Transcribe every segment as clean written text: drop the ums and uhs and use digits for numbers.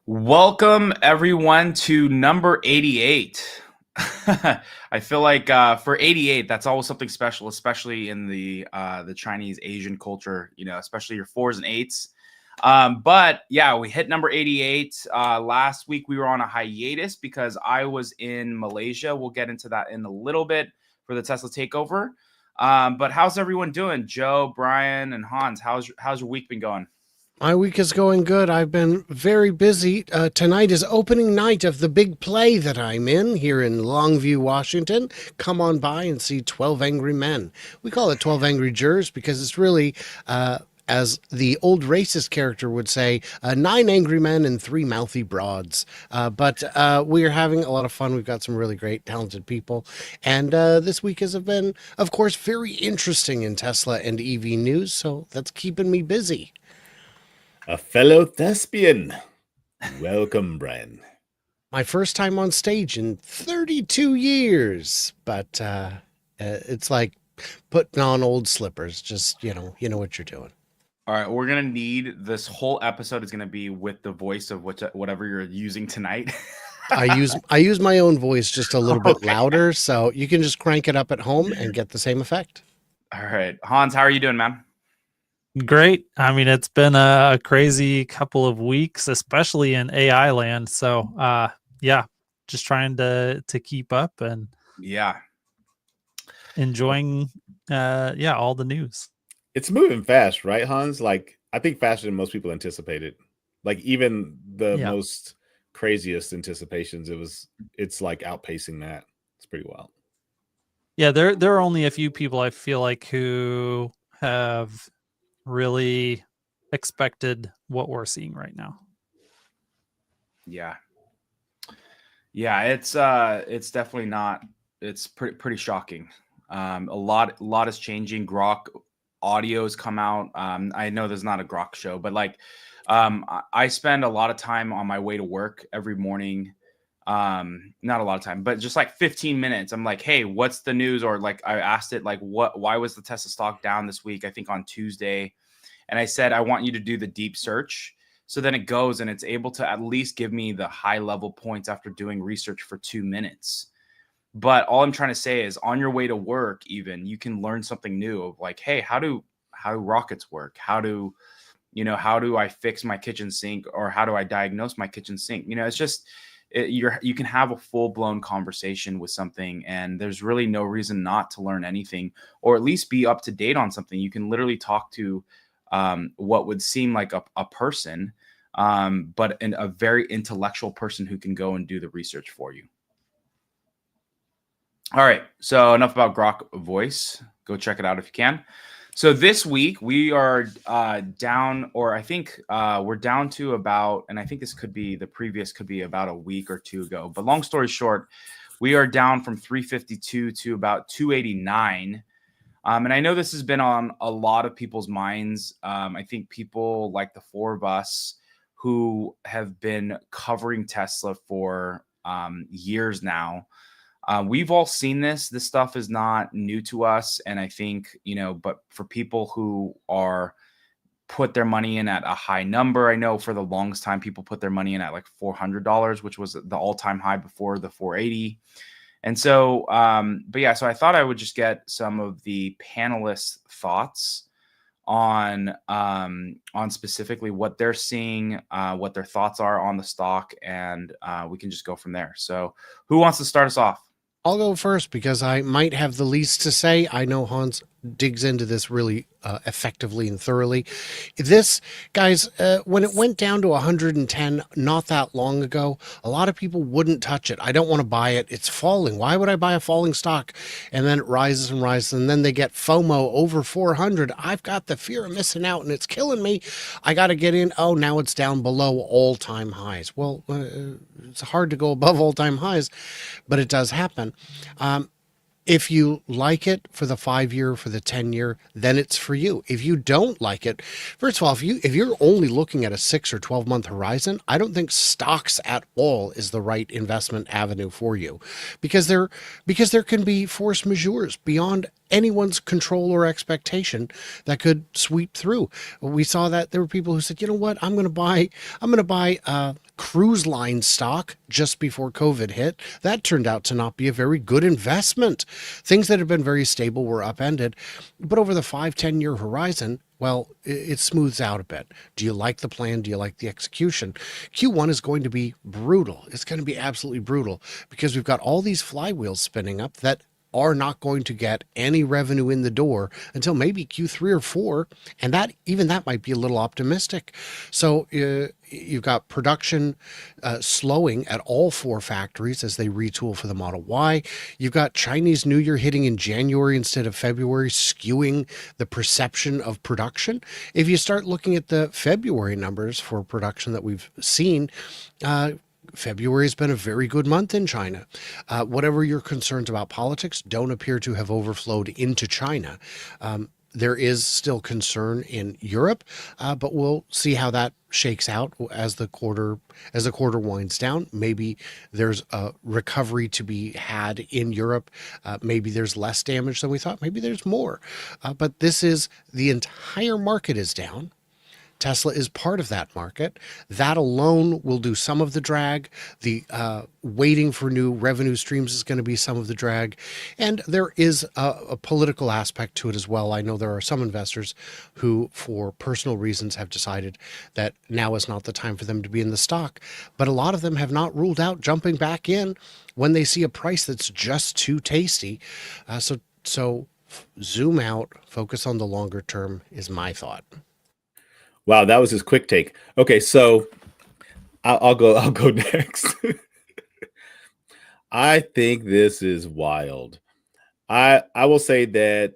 Welcome everyone to number 88. I feel like for 88, that's always something special, especially in the Chinese Asian culture. Especially your fours and eights. But yeah, we hit number 88. Last week we were on a hiatus because I was in Malaysia. We'll get into that in a little bit for the Tesla takeover. But how's everyone doing? Joe, Brian, and Hans, how's your week been going? My week is going good. I've been very busy. Tonight is opening night of the big play that I'm in here in Longview, Washington. Come on by and see 12 Angry Men. We call it 12 Angry Jurors because it's really, as the old racist character would say, 9 angry men and 3 mouthy broads. But we are having a lot of fun. We've got some really great, talented people. And this week has been, of course, very interesting in Tesla and EV news. So that's keeping me busy. A fellow thespian. Welcome, Brian. My first time on stage in 32 years, but it's like putting on old slippers. Just, you know what you're doing. All right, we're gonna need this whole episode is gonna be with the voice of whatever you're using tonight. I use my own voice just a little bit louder, so you can just crank it up at home and get the same effect. All right, Hans, how are you doing, man? Great. I mean, it's been a crazy couple of weeks, especially in AI land. So, yeah, just trying to keep up and enjoying, all the news. It's moving fast, right, Hans? Like, I think faster than most people anticipated. Like, even the most craziest anticipations, it's like outpacing that. It's pretty wild. Yeah, there are only a few people I feel like who have really expected what we're seeing right now. Yeah, it's definitely not. It's pretty shocking. A lot is changing. Grok audios come out. I know there's not a Grok show, but I spend a lot of time on my way to work every morning. Not a lot of time, but just like 15 minutes. I'm like, hey, what's the news? Or like I asked it, like, why was the Tesla stock down this week? I think on Tuesday. And I said, I want you to do the deep search. So then it goes and it's able to at least give me the high level points after doing research for 2 minutes. But all I'm trying to say is on your way to work, even you can learn something new of like, hey, how do rockets work? How do I fix my kitchen sink, or how do I diagnose my kitchen sink? It's just, you can have a full-blown conversation with something, and there's really no reason not to learn anything, or at least be up to date on something. You can literally talk to what would seem like a person, but a very intellectual person who can go and do the research for you. All right, so enough about Grok voice. Go check it out if you can. So this week we are down, or I think we're down to about, and I think the previous could be about a week or two ago. But long story short, we are down from 352 to about 289. And I know this has been on a lot of people's minds. I think people like the four of us who have been covering Tesla for years now. We've all seen this. This stuff is not new to us. And I think, but for people who are put their money in at a high number, I know for the longest time, people put their money in at like $400, which was the all-time high before the 480. And so, so I thought I would just get some of the panelists' thoughts on specifically what they're seeing, what their thoughts are on the stock, and we can just go from there. So who wants to start us off? I'll go first because I might have the least to say. I know Hans digs into this really effectively and thoroughly. This, guys, when it went down to 110 not that long ago, a lot of people wouldn't touch it. I don't want to buy it. It's falling. Why would I buy a falling stock? And then it rises and rises, and then they get FOMO over 400. I've got the fear of missing out, and it's killing me. I got to get in. Oh, now it's down below all-time highs. Well, it's hard to go above all-time highs, but it does happen. If you like it for the 5-year, for the 10-year, then it's for you. If you don't like it, first of all, if you're only looking at a 6 or 12-month horizon, I don't think stocks at all is the right investment avenue for you, because there can be force majeures beyond anyone's control or expectation that could sweep through. We saw that there were people who said, you know what, I'm going to buy cruise line stock just before COVID hit. That turned out to not be a very good investment. Things that had been very stable were upended. But over the 5-10 year horizon, well, it smooths out a bit. Do you like the plan? Do you like the execution? Q1 is going to be brutal. It's going to be absolutely brutal because we've got all these flywheels spinning up that are not going to get any revenue in the door until maybe Q3 or 4, and that might be a little optimistic. So you've got production slowing at all 4 factories as they retool for the Model Y. You've got Chinese New Year hitting in January instead of February, skewing the perception of production. If you start looking at the February numbers for production that we've seen, February has been a very good month in China. Whatever your concerns about politics don't appear to have overflowed into China. There is still concern in Europe, but we'll see how that shakes out as the quarter winds down. Maybe there's a recovery to be had in Europe. Maybe there's less damage than we thought. Maybe there's more. But the entire market is down. Tesla is part of that market. That alone will do some of the drag. The waiting for new revenue streams is going to be some of the drag. And there is a political aspect to it as well. I know there are some investors who, for personal reasons, have decided that now is not the time for them to be in the stock. But a lot of them have not ruled out jumping back in when they see a price that's just too tasty. So zoom out, focus on the longer term is my thought. Wow, that was his quick take. Okay, so I'll go next. I think this is wild. I will say that,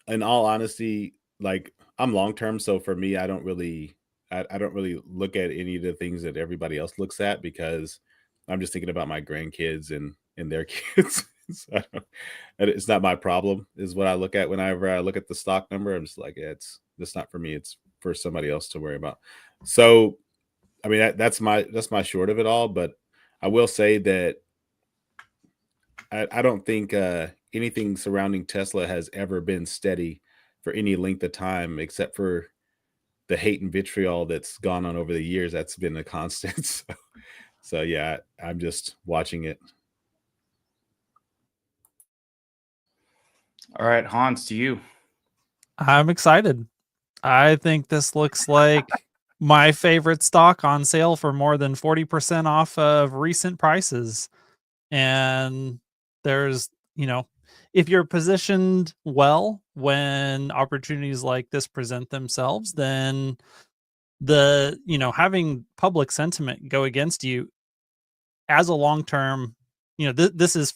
in all honesty, like, I'm long term, so for me, I don't really look at any of the things that everybody else looks at, because I'm just thinking about my grandkids and their kids. So it's not my problem, is what I look at whenever I look at the stock number. I'm just like, it's not for me. It's for somebody else to worry about. So, I mean, that's my short of it all. But I will say that I don't think anything surrounding Tesla has ever been steady for any length of time, except for the hate and vitriol that's gone on over the years. That's been a constant. So yeah, I'm just watching it. All right, Hans, to you. I'm excited. I think this looks like my favorite stock on sale for more than 40% off of recent prices. And there's, if you're positioned well when opportunities like this present themselves, then having public sentiment go against you as a long-term, this is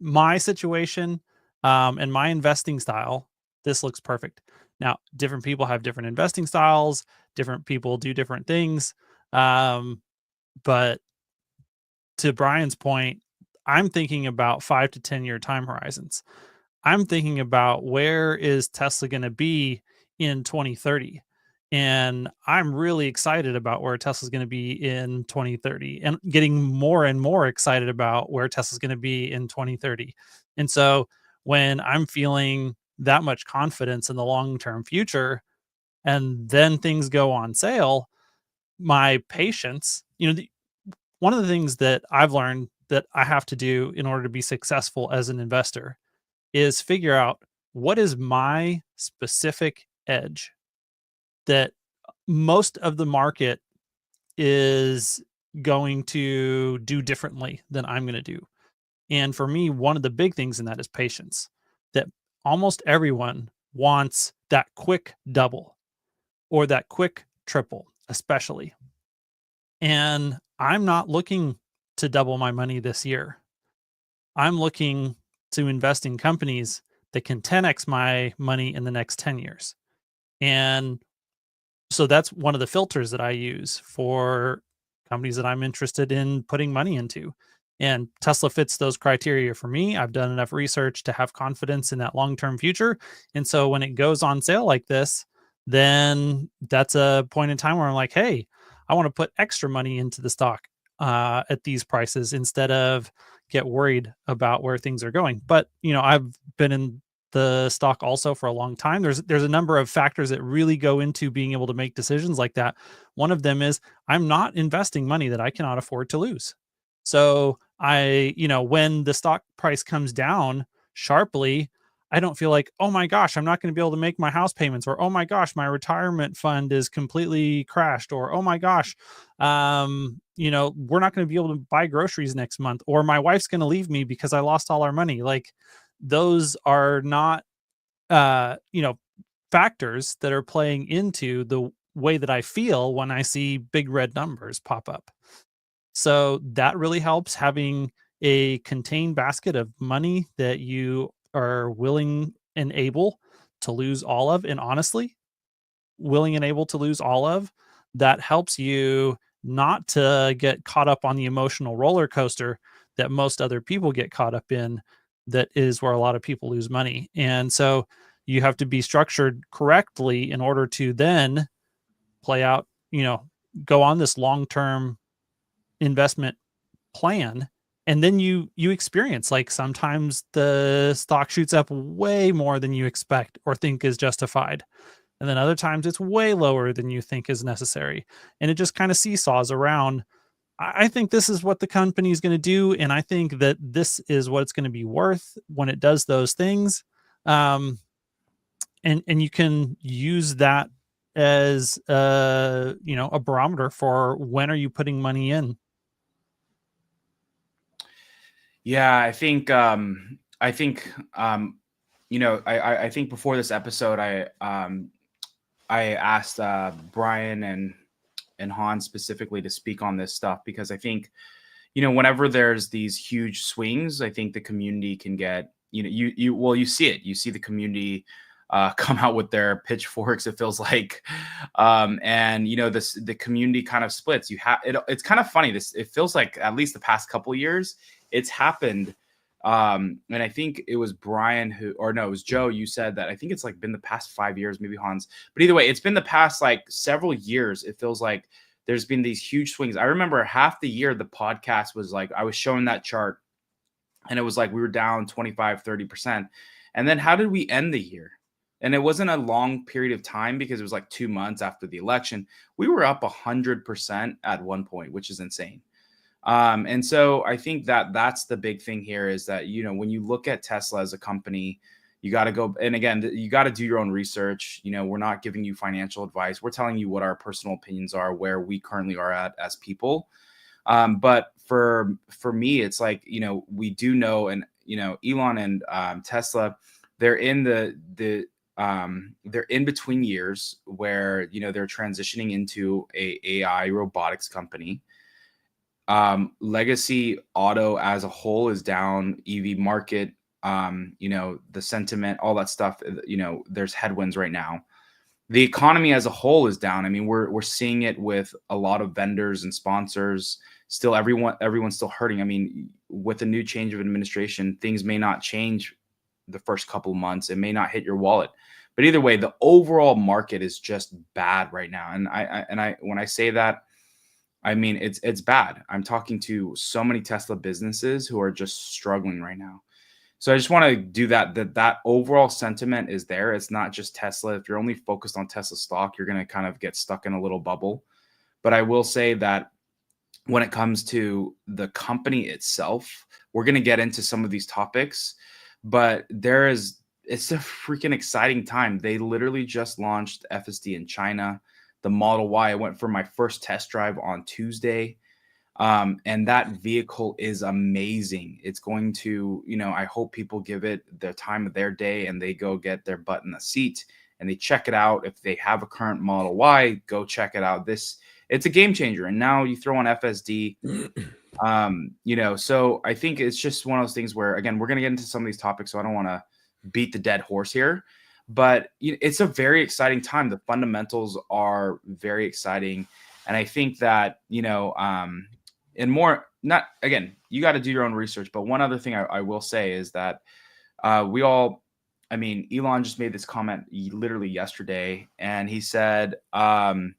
my situation and my investing style. This looks perfect. Now, different people have different investing styles. Different people do different things. But to Brian's point, I'm thinking about 5 to 10 year time horizons. I'm thinking about, where is Tesla going to be in 2030? And I'm really excited about where Tesla's going to be in 2030, and getting more and more excited about where Tesla's going to be in 2030. And so when I'm feeling that much confidence in the long-term future, and then things go on sale, my patience, one of the things that I've learned that I have to do in order to be successful as an investor is figure out, what is my specific edge that most of the market is going to do differently than I'm going to do. And for me, one of the big things in that is patience. That almost everyone wants that quick double or that quick triple, especially. And I'm not looking to double my money this year. I'm looking to invest in companies that can 10x my money in the next 10 years. And so that's one of the filters that I use for companies that I'm interested in putting money into. And Tesla fits those criteria for me. I've done enough research to have confidence in that long-term future. And so when it goes on sale like this, then that's a point in time where I'm like, hey, I want to put extra money into the stock at these prices instead of get worried about where things are going. But, I've been in the stock also for a long time. There's a number of factors that really go into being able to make decisions like that. One of them is I'm not investing money that I cannot afford to lose. So when the stock price comes down sharply, I don't feel like, oh my gosh, I'm not going to be able to make my house payments, or oh my gosh, my retirement fund is completely crashed, or oh my gosh, we're not going to be able to buy groceries next month, or my wife's going to leave me because I lost all our money. Like, those are not, factors that are playing into the way that I feel when I see big red numbers pop up. So that really helps, having a contained basket of money that you are willing and able to lose all of. And honestly, willing and able to lose all of, that helps you not to get caught up on the emotional roller coaster that most other people get caught up in. That is where a lot of people lose money. And so you have to be structured correctly in order to then play out, go on this long-term investment plan. And then you experience, like, sometimes the stock shoots up way more than you expect or think is justified. And then other times it's way lower than you think is necessary. And it just kind of seesaws around. I think this is what the company is going to do. And I think that this is what it's going to be worth when it does those things. And you can use that as a barometer for when are you putting money in. Yeah, I think before this episode, I asked Brian and Hans specifically to speak on this stuff, because I think, whenever there's these huge swings, I think the community can get, you see it. You see the community come out with their pitchforks, it feels like, and the community kind of splits. It's kind of funny. It feels like, at least the past couple of years, it's happened. And I think it was Brian it was Joe. You said that I think it's like been the past 5 years, maybe Hans, but either way, it's been the past like several years. It feels like there's been these huge swings. I remember half the year the podcast was like, I was showing that chart and it was like we were down 25, 30%. And then how did we end the year? And it wasn't a long period of time, because it was like 2 months after the election. We were up 100% at one point, which is insane. And so I think that that's the big thing here, is that, when you look at Tesla as a company, you got to go, and again, you got to do your own research. We're not giving you financial advice. We're telling you what our personal opinions are, where we currently are at as people. But for me, it's like, we do know, and, Elon and Tesla, they're in they're in between years where, they're transitioning into a AI robotics company. Legacy auto as a whole is down. EV market, the sentiment, all that stuff, there's headwinds right now. The economy as a whole is down. I mean, we're seeing it with a lot of vendors and sponsors. Still, everyone's still hurting. I mean, with a new change of administration, things may not change the first couple of months. It may not hit your wallet. But either way, the overall market is just bad right now. And I when I say that, I mean, it's bad. I'm talking to so many Tesla businesses who are just struggling right now. So I just want to do that overall sentiment is there. It's not just Tesla. If you're only focused on Tesla stock, you're going to kind of get stuck in a little bubble. But I will say that when it comes to the company itself, we're going to get into some of these topics, but it's a freaking exciting time. They literally just launched FSD in China. The Model Y, I went for my first test drive on Tuesday. And that vehicle is amazing. It's going to, I hope people give it the time of their day and they go get their butt in the seat and they check it out. If they have a current Model Y, go check it out. It's a game changer. And now you throw on FSD, so I think it's just one of those things where, again, we're going to get into some of these topics, so I don't want to beat the dead horse here. But it's a very exciting time. The fundamentals are very exciting. And I think that, and more, not, again, you got to do your own research. But one other thing I will say is that Elon just made this comment literally yesterday. And he said, whole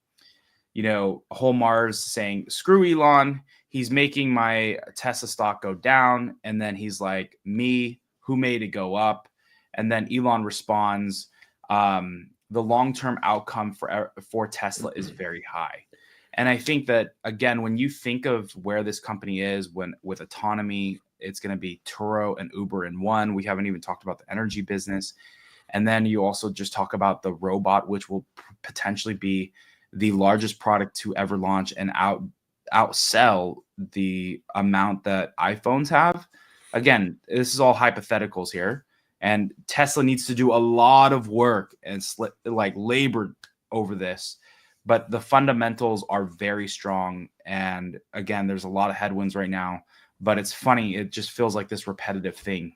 Mars saying, screw Elon. He's making my Tesla stock go down. And then he's like, me, who made it go up? And then Elon responds, the long-term outcome for Tesla is very high. And I think that, again, when you think of where this company is, with autonomy, it's going to be Turo and Uber in one. We haven't even talked about the energy business. And then you also just talk about the robot, which will potentially be the largest product to ever launch and outsell the amount that iPhones have. Again, this is all hypotheticals here. And Tesla needs to do a lot of work and labor over this. But the fundamentals are very strong. And again, there's a lot of headwinds right now. But it's funny. It just feels like this repetitive thing.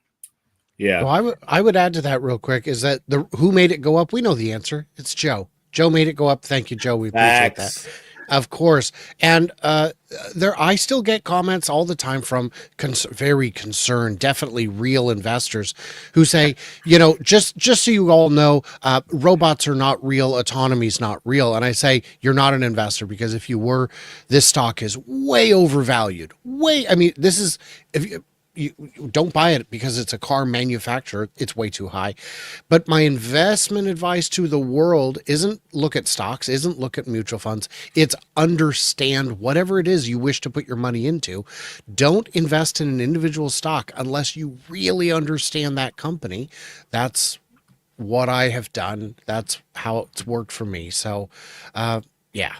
Yeah. Well, I would add to that real quick is that who made it go up? We know the answer. It's Joe. Joe made it go up. Thank you, Joe. We appreciate that. Of course. And I still get comments all the time from very concerned, definitely real investors who say, just so you all know, robots are not real. Autonomy is not real. And I say, you're not an investor, because if you were, this stock is way overvalued. You don't buy it because it's a car manufacturer. It's way too high. But my investment advice to the world isn't look at stocks, isn't look at mutual funds. It's understand whatever it is you wish to put your money into. Don't invest in an individual stock unless you really understand that company. That's what I have done. That's how it's worked for me. So, yeah.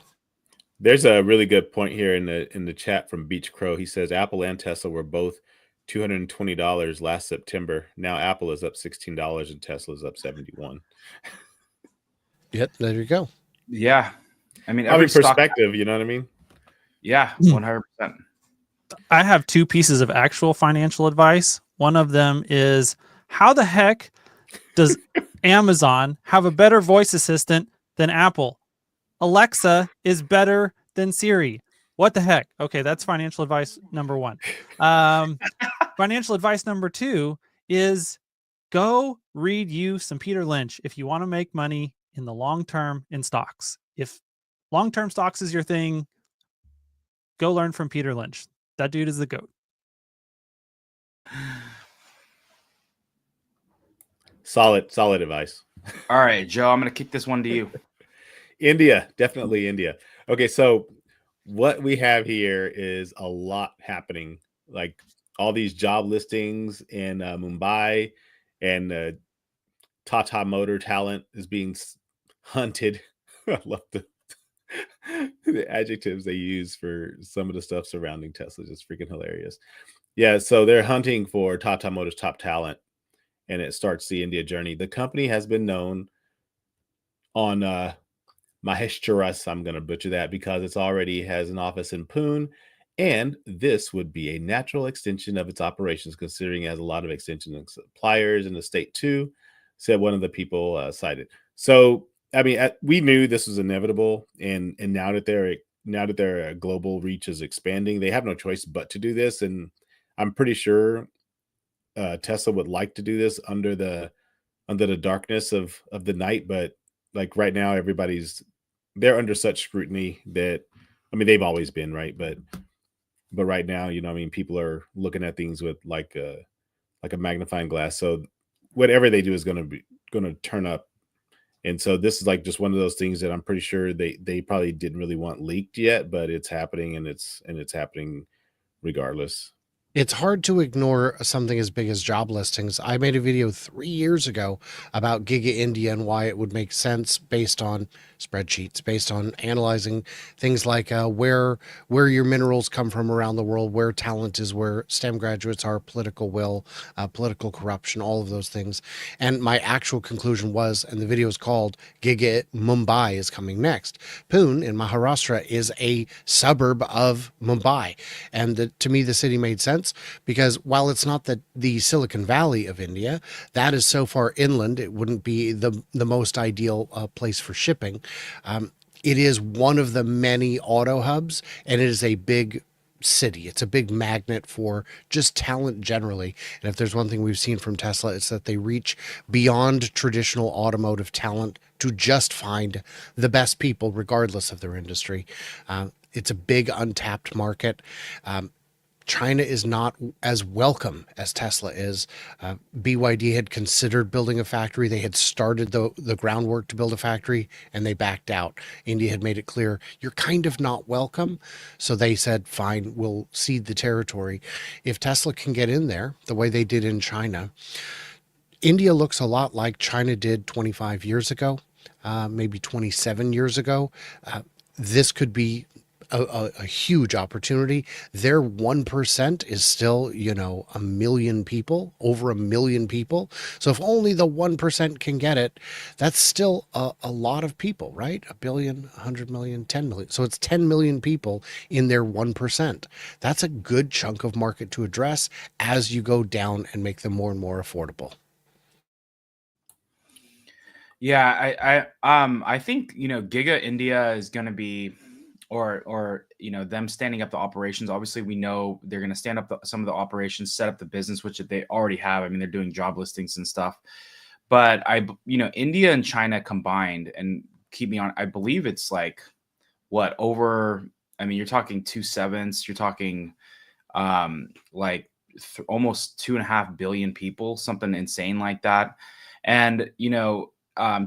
There's a really good point here in the chat from Beach Crow. He says Apple and Tesla were both $220 last September. Now Apple is up $16 and Tesla is up $71. Yep, there you go. Yeah, I mean, every perspective, you know what I mean? Yeah, 100%. I have two pieces of actual financial advice. One of them is, how the heck does Amazon have a better voice assistant than Apple? Alexa is better than Siri. What the heck? Okay, that's financial advice number one. Financial advice number two is go read you some Peter Lynch if you want to make money in the long term in stocks. If long-term stocks is your thing, go learn from Peter Lynch. That dude is the GOAT. Solid advice. All right, Joe, I'm going to kick this one to you. India, definitely India. Okay, so what we have here is a lot happening, like all these job listings in Mumbai, and Tata Motor talent is being hunted. I love the adjectives they use for some of the stuff surrounding Tesla, just freaking hilarious. Yeah, so they're hunting for Tata Motors top talent, and it starts the India journey. The company has been known on Maheshwaras, I'm going to butcher that because it's already has an office in Pune, and this would be a natural extension of its operations, considering it has a lot of extension and suppliers in the state too, said one of the people cited. So, I mean, we knew this was inevitable, and now that their global reach is expanding, they have no choice but to do this. And I'm pretty sure Tesla would like to do this under the darkness of the night, but like right now, they're under such scrutiny that, I mean, they've always been, right? But right now, I mean, people are looking at things with like a magnifying glass. So whatever they do is going to turn up. And so this is like just one of those things that I'm pretty sure they probably didn't really want leaked yet, but it's happening, and it's happening regardless. It's hard to ignore something as big as job listings. I made a video 3 years ago about Giga India and why it would make sense based on spreadsheets, based on analyzing things like where your minerals come from around the world, where talent is, where STEM graduates are, political will, political corruption, all of those things. And my actual conclusion was, and the video is called Giga Mumbai is coming next. Pune in Maharashtra is a suburb of Mumbai. And to me, the city made sense, because while it's not the Silicon Valley of India, that is so far inland, it wouldn't be the most ideal place for shipping. It is one of the many auto hubs, and it is a big city. It's a big magnet for just talent generally. And if there's one thing we've seen from Tesla, it's that they reach beyond traditional automotive talent to just find the best people, regardless of their industry. It's a big untapped market. China is not as welcome as Tesla is. BYD had considered building a factory. They had started the groundwork to build a factory, and they backed out. India had made it clear, you're kind of not welcome. So they said, fine, we'll cede the territory. If Tesla can get in there the way they did in China, India looks a lot like China did 25 years ago, maybe 27 years ago. This could be a huge opportunity. Their 1% is still, a million people, over a million people. So if only the 1% can get it, that's still a lot of people, right? 1 billion, 100 million, 10 million. So it's 10 million people in their 1%. That's a good chunk of market to address as you go down and make them more and more affordable. Yeah, I think Giga India is going to be, or them standing up the operations. Obviously, we know they're going to stand up some of the operations, set up the business, which they already have. I mean, they're doing job listings and stuff. But India and China combined, and keep me on, I believe it's like what over. I mean, you're talking 2/7. You're talking like almost 2.5 billion people, something insane like that. And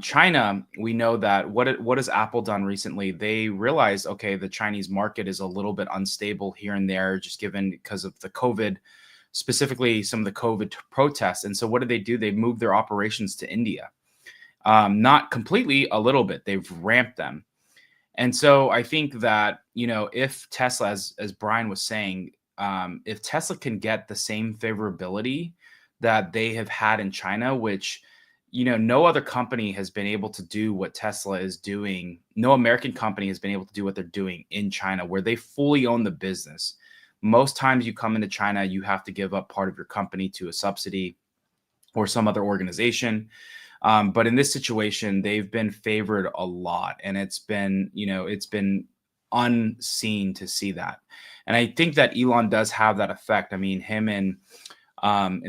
China, we know that what has Apple done recently? They realized, okay, the Chinese market is a little bit unstable here and there, just given because of the COVID, specifically some of the COVID protests. And so what did they do? They moved their operations to India. Not completely, a little bit. They've ramped them. And so I think that, if Tesla, as Brian was saying, if Tesla can get the same favorability that they have had in China, which no other company has been able to do what Tesla is doing. No American company has been able to do what they're doing in China, where they fully own the business. Most times you come into China, you have to give up part of your company to a subsidy or some other organization. But in this situation, they've been favored a lot, and it's been unseen to see that. And I think that Elon does have that effect. I mean, him and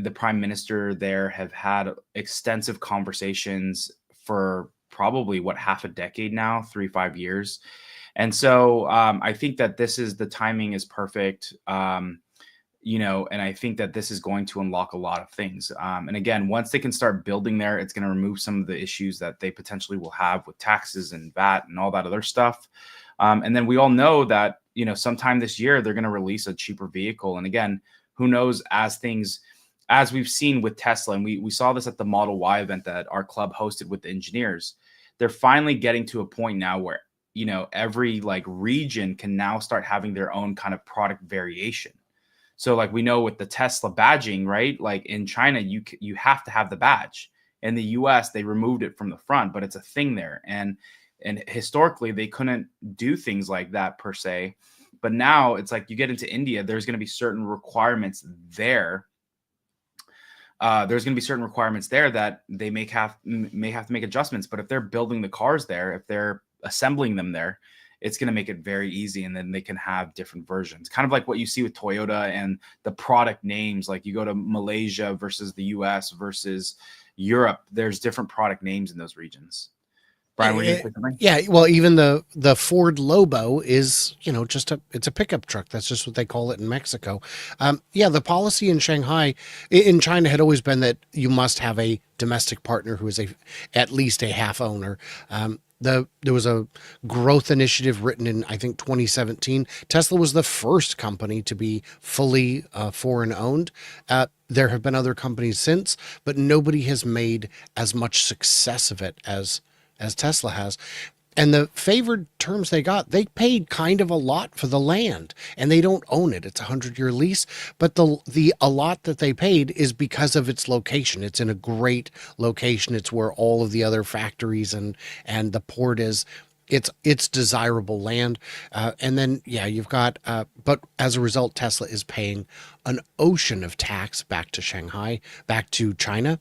the prime minister there have had extensive conversations for probably half a decade now, 3-5 years. And so I think that the timing is perfect. And I think that this is going to unlock a lot of things. And again, once they can start building there, it's going to remove some of the issues that they potentially will have with taxes and VAT and all that other stuff. And then we all know that, sometime this year, they're going to release a cheaper vehicle. And again, who knows, as we've seen with Tesla, and we saw this at the Model Y event that our club hosted with the engineers, they're finally getting to a point now where, every region can now start having their own kind of product variation. So we know with the Tesla badging, right? Like in China, you have to have the badge. In the US, they removed it from the front, but it's a thing there. And historically, they couldn't do things like that per se. But now it's like you get into India, there's going to be certain requirements there. There's going to be certain requirements there that they may have to make adjustments. But if they're building the cars there, if they're assembling them there, it's going to make it very easy. And then they can have different versions, kind of like what you see with Toyota and the product names. Like you go to Malaysia versus the US versus Europe, there's different product names in those regions. Brian, were you saying something? Yeah, well, even the Ford Lobo is, it's a pickup truck. That's just what they call it in Mexico. The policy in China had always been that you must have a domestic partner who is at least a half owner. There was a growth initiative written in, I think, 2017. Tesla was the first company to be fully foreign owned. There have been other companies since, but nobody has made as much success of it as Tesla has. And the favored terms they got, they paid kind of a lot for the land, and they don't own it. It's a 100-year lease, but a lot that they paid is because of its location. It's in a great location. It's where all of the other factories and the port is. It's desirable land. And then, you've got, but as a result, Tesla is paying an ocean of tax back to Shanghai, back to China.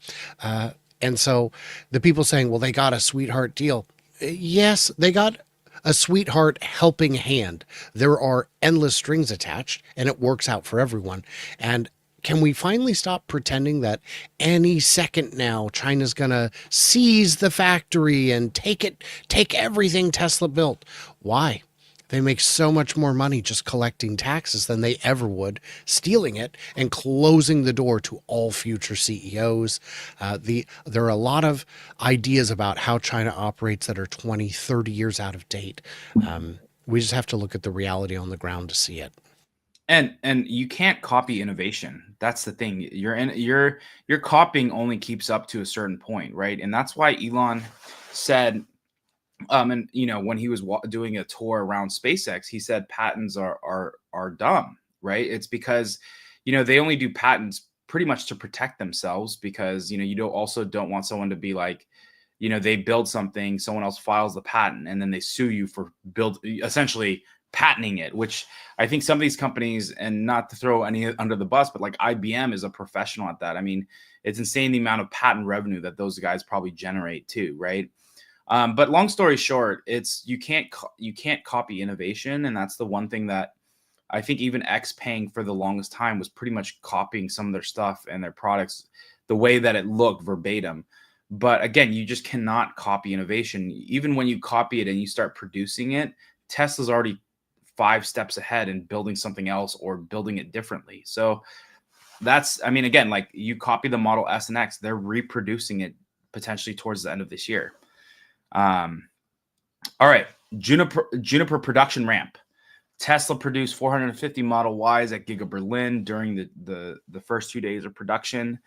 And so the people saying, well, they got a sweetheart deal. Yes, they got a sweetheart helping hand. There are endless strings attached, and it works out for everyone. And can we finally stop pretending that any second now China's going to seize the factory and take everything Tesla built? Why? They make so much more money just collecting taxes than they ever would stealing it and closing the door to all future CEOs. There are a lot of ideas about how China operates that are 20, 30 years out of date. We just have to look at the reality on the ground to see it. And you can't copy innovation. That's the thing. Your copying only keeps up to a certain point, right? And that's why Elon said, and when he was doing a tour around SpaceX, he said patents are dumb, right? It's because they only do patents pretty much to protect themselves, because you don't want someone to be like, they build something, someone else files the patent, and then they sue you for essentially patenting it, which I think some of these companies, and not to throw any under the bus, but like IBM is a professional at that. I mean, it's insane the amount of patent revenue that those guys probably generate too, right? But long story short, it's you can't copy innovation, and that's the one thing that I think even XPeng for the longest time was pretty much copying some of their stuff and their products, the way that it looked verbatim. But again, you just cannot copy innovation. Even when you copy it and you start producing it, Tesla's already 5 steps ahead in building something else or building it differently. So again, like you copy the Model S and X, they're reproducing it potentially towards the end of this year. All right, Juniper production ramp. Tesla produced 450 Model Ys at Giga Berlin during the first 2 days of production,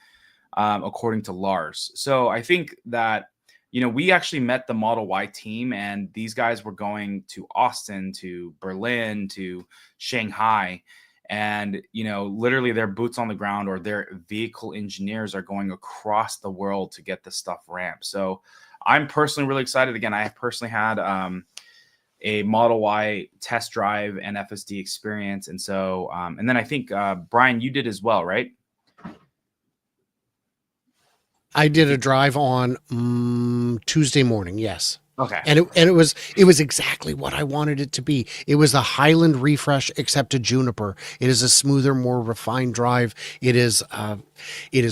according to Lars. So I think that we actually met the Model Y team, and these guys were going to Austin, to Berlin, to Shanghai, and literally their boots on the ground, or their vehicle engineers, are going across the world to get the stuff ramped. So I'm personally really excited. Again, I personally had a Model Y test drive and FSD experience. And so, and then I think, Brian, you did as well, right? I did a drive on Tuesday morning. Yes. Okay. And it was exactly what I wanted it to be. It was the Highland refresh, except a Juniper. It is a smoother, more refined drive. It is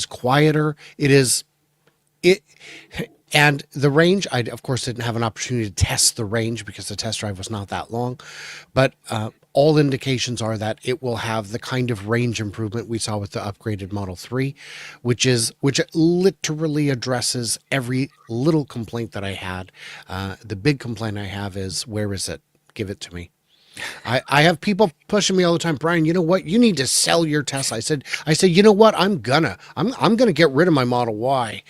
quieter. And the range, I, of course, didn't have an opportunity to test the range because the test drive was not that long. But all indications are that it will have the kind of range improvement we saw with the upgraded Model 3, which literally addresses every little complaint that I had. The big complaint I have is, where is it? Give it to me. I have people pushing me all the time. Brian, you know what? You need to sell your Tesla. I said, you know what? I'm gonna get rid of my Model Y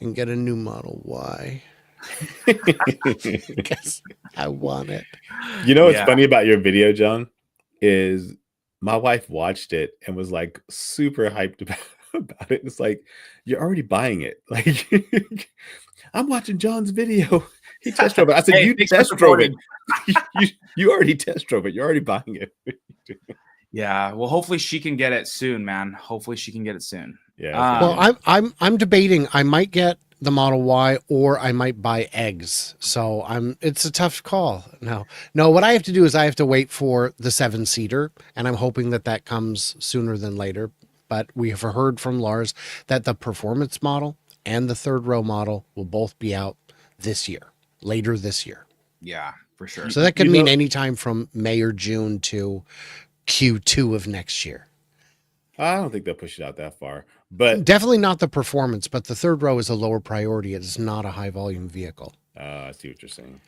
and get a new Model Y because I want it. What's funny about your video, John, is my wife watched it and was like super hyped about it. It's like, you're already buying it. Like, I'm watching John's video. He test drove it. I said, you test drove it. You already test drove it. You're already buying it. Yeah. Well, hopefully she can get it soon, man. Hopefully she can get it soon. Yeah. Well, I'm debating. I might get the Model Y, or I might buy eggs. So it's a tough call. No, what I have to do is I have to wait for the 7-seater, and I'm hoping that comes sooner than later. But we have heard from Lars that the performance model and the third row model will both be out later this year. Yeah, for sure. So that could mean any time from May or June to Q2 of next year. I don't think they'll push it out that far, but definitely not the performance. But the third row is a lower priority. It is not a high volume vehicle. I see what you're saying.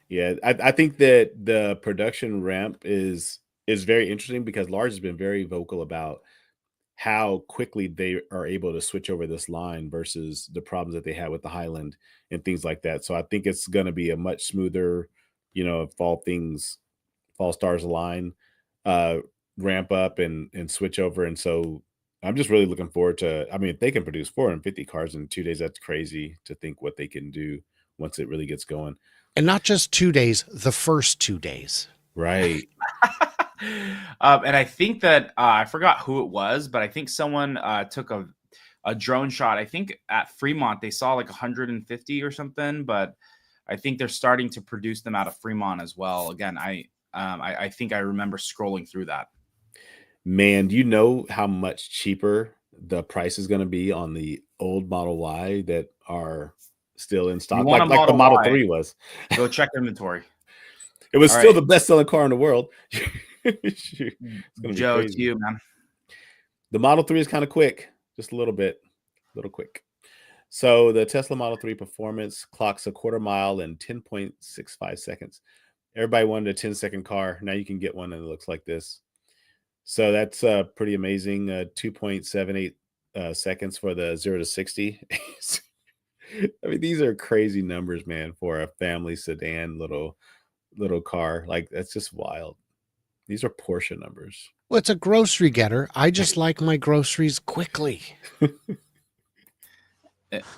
Yeah, I think that the production ramp is very interesting because Lars has been very vocal about how quickly they are able to switch over this line versus the problems that they had with the Highland and things like that. So I think it's going to be a much smoother, if all stars align, ramp up and switch over. And so I'm just really looking forward to, if they can produce 450 cars in 2 days, that's crazy to think what they can do once it really ggets going. And not just 2 days, the first 2 days. Right. And I think that I forgot who it was, but I think someone took a drone shot. I think at Fremont, they saw like 150 or something, but I think they're starting to produce them out of Fremont as well. Again, I think I remember scrolling through that. Man, do you know how much cheaper the price is going to be on the old Model Y that are still in stock? Like the Model 3 was. Go check inventory. It was All still right. the best-selling car in the world. It's gonna be Joe, crazy. to you, man. The Model 3 is kind of quick, just a little quick. So the Tesla Model 3 performance clocks a quarter mile in 10.65 seconds. Everybody wanted a 10-second car. Now you can get one and it looks like this. So that's pretty amazing. 2.78 seconds for the 0 to 60. I mean, these are crazy numbers, man, for a family sedan little car. Like, that's just wild. These are Porsche numbers. Well, it's a grocery getter. I just like my groceries quickly.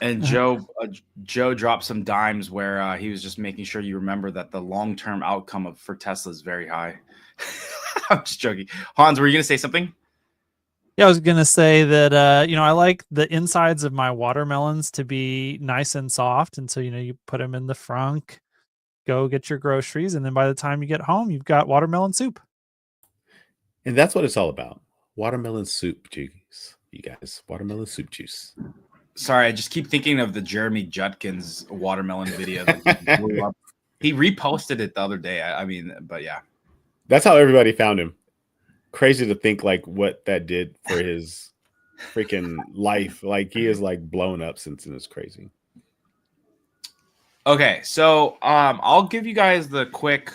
And Joe dropped some dimes where he was just making sure you remember that the long-term outcome for Tesla is very high. I'm just joking. Hans, were you going to say something? Yeah, I was gonna say that I like the insides of my watermelons to be nice and soft, and so you put them in the frunk, go get your groceries, and then by the time you get home, you've got watermelon soup. And that's what it's all about. Watermelon soup juice, you guys. Watermelon soup juice. Sorry, I just keep thinking of the Jeremy Judkins watermelon video that he blew up. He reposted it the other day. I mean, but yeah. That's how everybody found him. Crazy to think like what that did for his freaking life. Like he is like blown up since, and it's crazy. Okay, so I'll give you guys the quick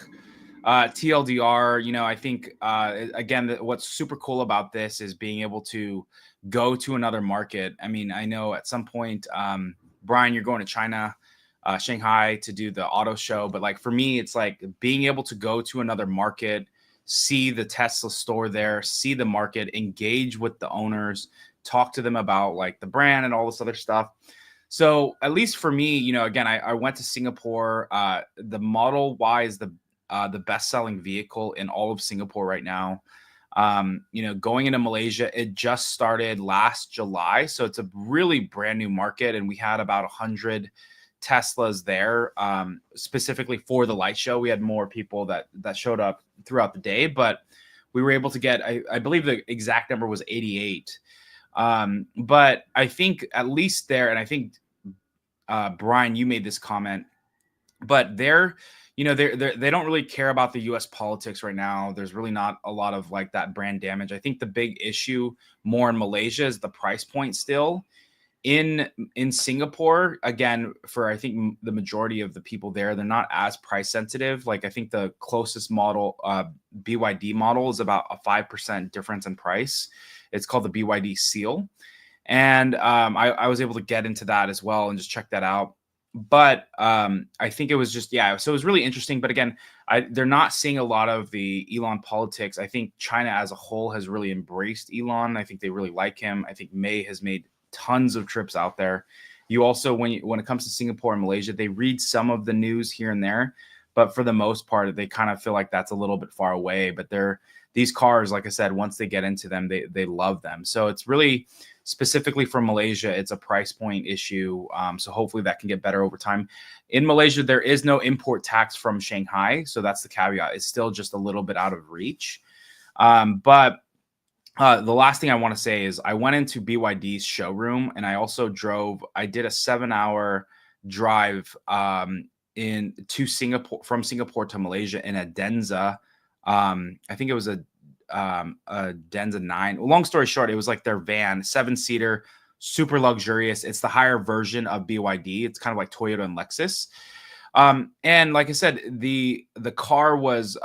TLDR. I think again, what's super cool about this is being able to go to another market. I mean, I know at some point, Brian, you're going to China, Shanghai to do the auto show, but like for me, it's like being able to go to another market, see the Tesla store there, see the market, engage with the owners, talk to them about like the brand and all this other stuff. So at least for me, again, I went to Singapore. The Model Y is the best-selling vehicle in all of Singapore right now. Going into Malaysia, it just started last July, so it's a really brand new market, and we had about 100 Teslas there, specifically for the light show. We had more people that showed up throughout the day, but we were able to get, I believe the exact number was 88. But I think at least there, and I think Brian, you made this comment, but they don't really care about the U.S. politics right now. There's really not a lot of like that brand damage. I think the big issue more in Malaysia is the price point still. In Singapore, again, for I think the majority of the people there, they're not as price sensitive. Like I think the closest model, BYD model, is about a 5% difference in price. It's called the BYD Seal. And I was able to get into that as well and just check that out. But I think it was just, so it was really interesting. But again, they're not seeing a lot of the Elon politics. I think China as a whole has really embraced Elon. I think they really like him. I think May has made tons of trips out there. You also, when it comes to Singapore and Malaysia, they read some of the news here and there. But for the most part, they kind of feel like that's a little bit far away. But these cars, like I said, once they get into them, they love them. So it's really specifically for Malaysia, it's a price point issue. So hopefully that can get better over time. In Malaysia, there is no import tax from Shanghai. So that's the caveat. It's still just a little bit out of reach. But the last thing I want to say is I went into BYD's showroom and I also I did a 7-hour drive to Singapore, from Singapore to Malaysia in a Denza. I think it was a Denza 9. Long story short, it was like their van, 7-seater, super luxurious. It's the higher version of BYD. It's kind of like Toyota and Lexus. And like I said, the car was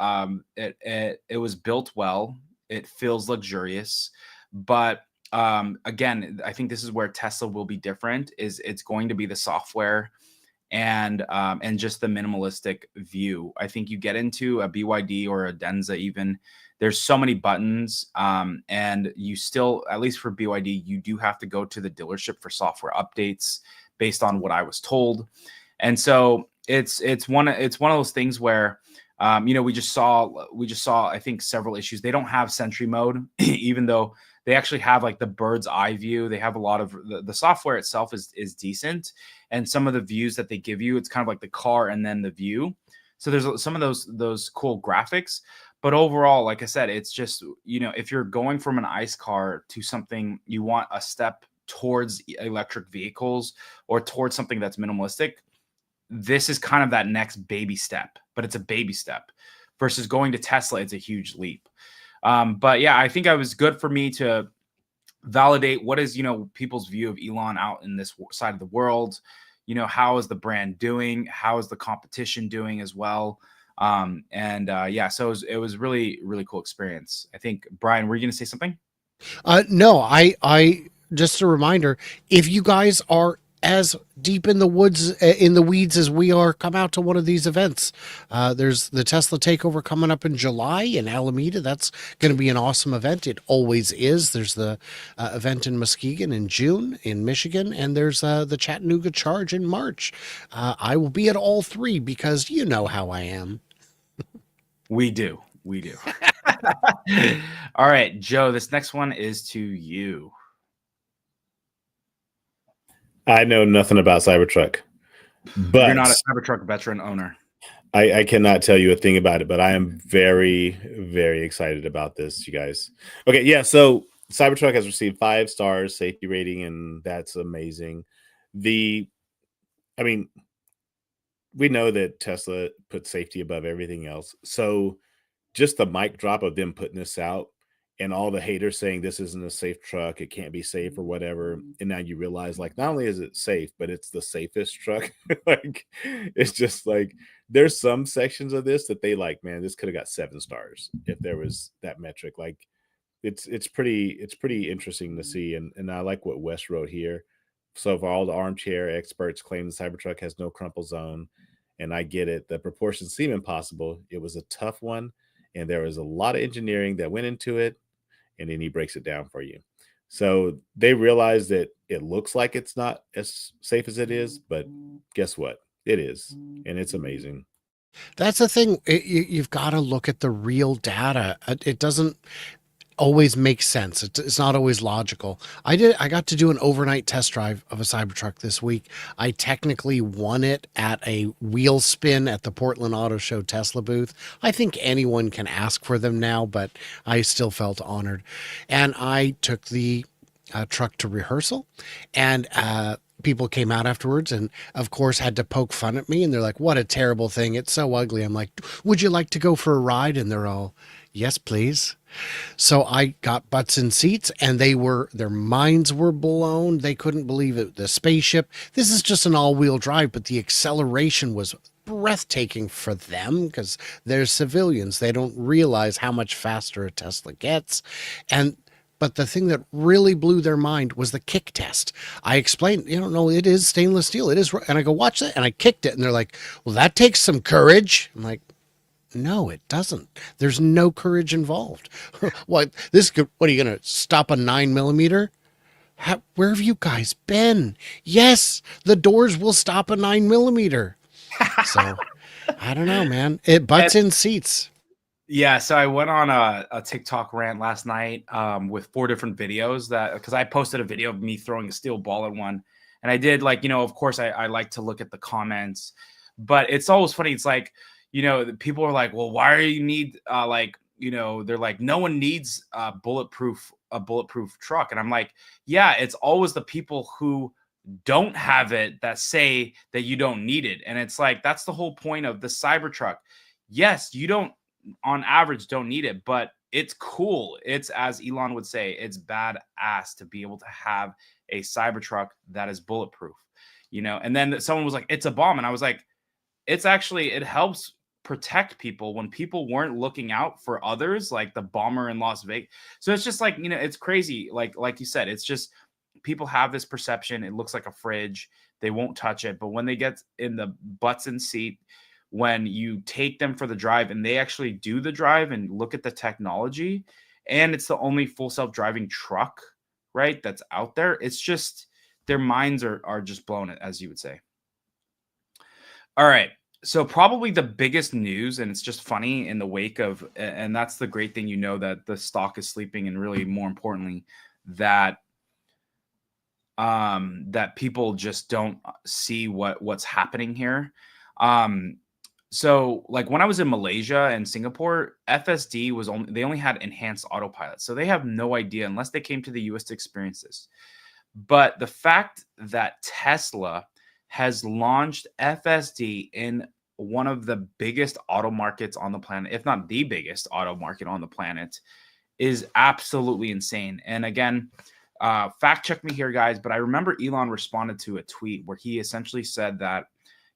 it was built well. It feels luxurious, but again, I think this is where Tesla will be different. It's going to be the software and just the minimalistic view. I think you get into a BYD or a Denza even, there's so many buttons, and you still, at least for BYD, you do have to go to the dealership for software updates based on what I was told. And so it's one of those things where we just saw I think several issues. They don't have Sentry mode, even though they actually have like the bird's eye view. They have a lot of the software itself is decent, and some of the views that they give you, it's kind of like the car and then the view. So there's some of those cool graphics, but overall, like I said, it's just, if you're going from an ICE car to something, you want a step towards electric vehicles or towards something that's minimalistic, this is kind of that next baby step. but it's a baby step. Versus going to Tesla, it's a huge leap. But yeah, I think it was good for me to validate what is, people's view of Elon out in this side of the world. How is the brand doing? How is the competition doing as well? Yeah, so it was really, really cool experience. I think, Brian, were you going to say something? No, I just a reminder, if you guys are as deep in the woods, in the weeds as we are, come out to one of these events. There's the Tesla takeover coming up in July in Alameda. That's going to be an awesome event. It always is. There's the event in Muskegon in June in Michigan, and there's the Chattanooga Charge in March. I will be at all three because you know how I am. We do. All right, Joe, this next one is to you. I know nothing about Cybertruck, but you're not a Cybertruck veteran owner. I cannot tell you a thing about it, but I am very, very excited about this, you guys. Okay, yeah, so Cybertruck has received 5 stars safety rating, and that's amazing. We know that Tesla puts safety above everything else. So just the mic drop of them putting this out and all the haters saying this isn't a safe truck, it can't be safe or whatever. And now you realize, like, not only is it safe, but it's the safest truck. Like, it's just like there's some sections of this that they like, man, this could have got 7 stars if there was that metric. Like, it's pretty interesting to see. And I like what Wes wrote here. So for all the armchair experts claim the Cybertruck has no crumple zone, and I get it, the proportions seem impossible. It was a tough one, and there was a lot of engineering that went into it, and then he breaks it down for you. So they realize that it looks like it's not as safe as it is, but guess what? It is, and it's amazing. That's the thing. You've got to look at the real data. It doesn't always make sense. It's not always logical. I got to do an overnight test drive of a Cybertruck this week. I technically won it at a wheel spin at the Portland Auto Show Tesla booth. I think anyone can ask for them now, but I still felt honored. And I took the truck to rehearsal, and people came out afterwards and of course had to poke fun at me, and they're like, what a terrible thing, it's so ugly. I'm like, would you like to go for a ride? And they're all, yes please. So I got butts in seats, and their minds were blown. They couldn't believe it. The spaceship, this is just an all-wheel drive, but the acceleration was breathtaking for them because they're civilians. They don't realize how much faster a Tesla gets. But the thing that really blew their mind was the kick test. I explained, no, it is stainless steel. It is. And I go, watch that. And I kicked it. And they're like, well, that takes some courage. I'm like, no, it doesn't. There's no courage involved. What are you going to stop a 9mm? Where have you guys been? Yes, the doors will stop a 9mm. So I don't know, man. It butts in seats. Yeah, so I went on a TikTok rant last night with 4 different videos because I posted a video of me throwing a steel ball at one. And I did, like, of course I like to look at the comments, but it's always funny. It's like, people are like, well, why do you need they're like, no one needs a bulletproof truck. And I'm like, yeah, it's always the people who don't have it that say that you don't need it. And it's like, that's the whole point of the Cybertruck. Yes, you don't, on average, don't need it, but it's cool. It's, as Elon would say, it's badass to be able to have a Cybertruck that is bulletproof, and then someone was like, it's a bomb. And I was like, it helps protect people when people weren't looking out for others, like the bomber in Las Vegas. So it's just like, it's crazy. Like you said, it's just people have this perception. It looks like a fridge. They won't touch it. But when they get in the butts in seat, when you take them for the drive and they actually do the drive and look at the technology, and it's the only full self-driving truck, right, that's out there, it's just their minds are just blown, as you would say. All right. So probably the biggest news, and it's just funny in the wake of, and that's the great thing, that the stock is sleeping, and really more importantly, that that people just don't see what's happening here. So like when I was in Malaysia and Singapore, FSD they only had enhanced autopilot. So they have no idea unless they came to the US to experience this. But the fact that Tesla has launched FSD in one of the biggest auto markets on the planet, if not the biggest auto market on the planet, is absolutely insane. And again, fact check me here, guys, but I remember Elon responded to a tweet where he essentially said that,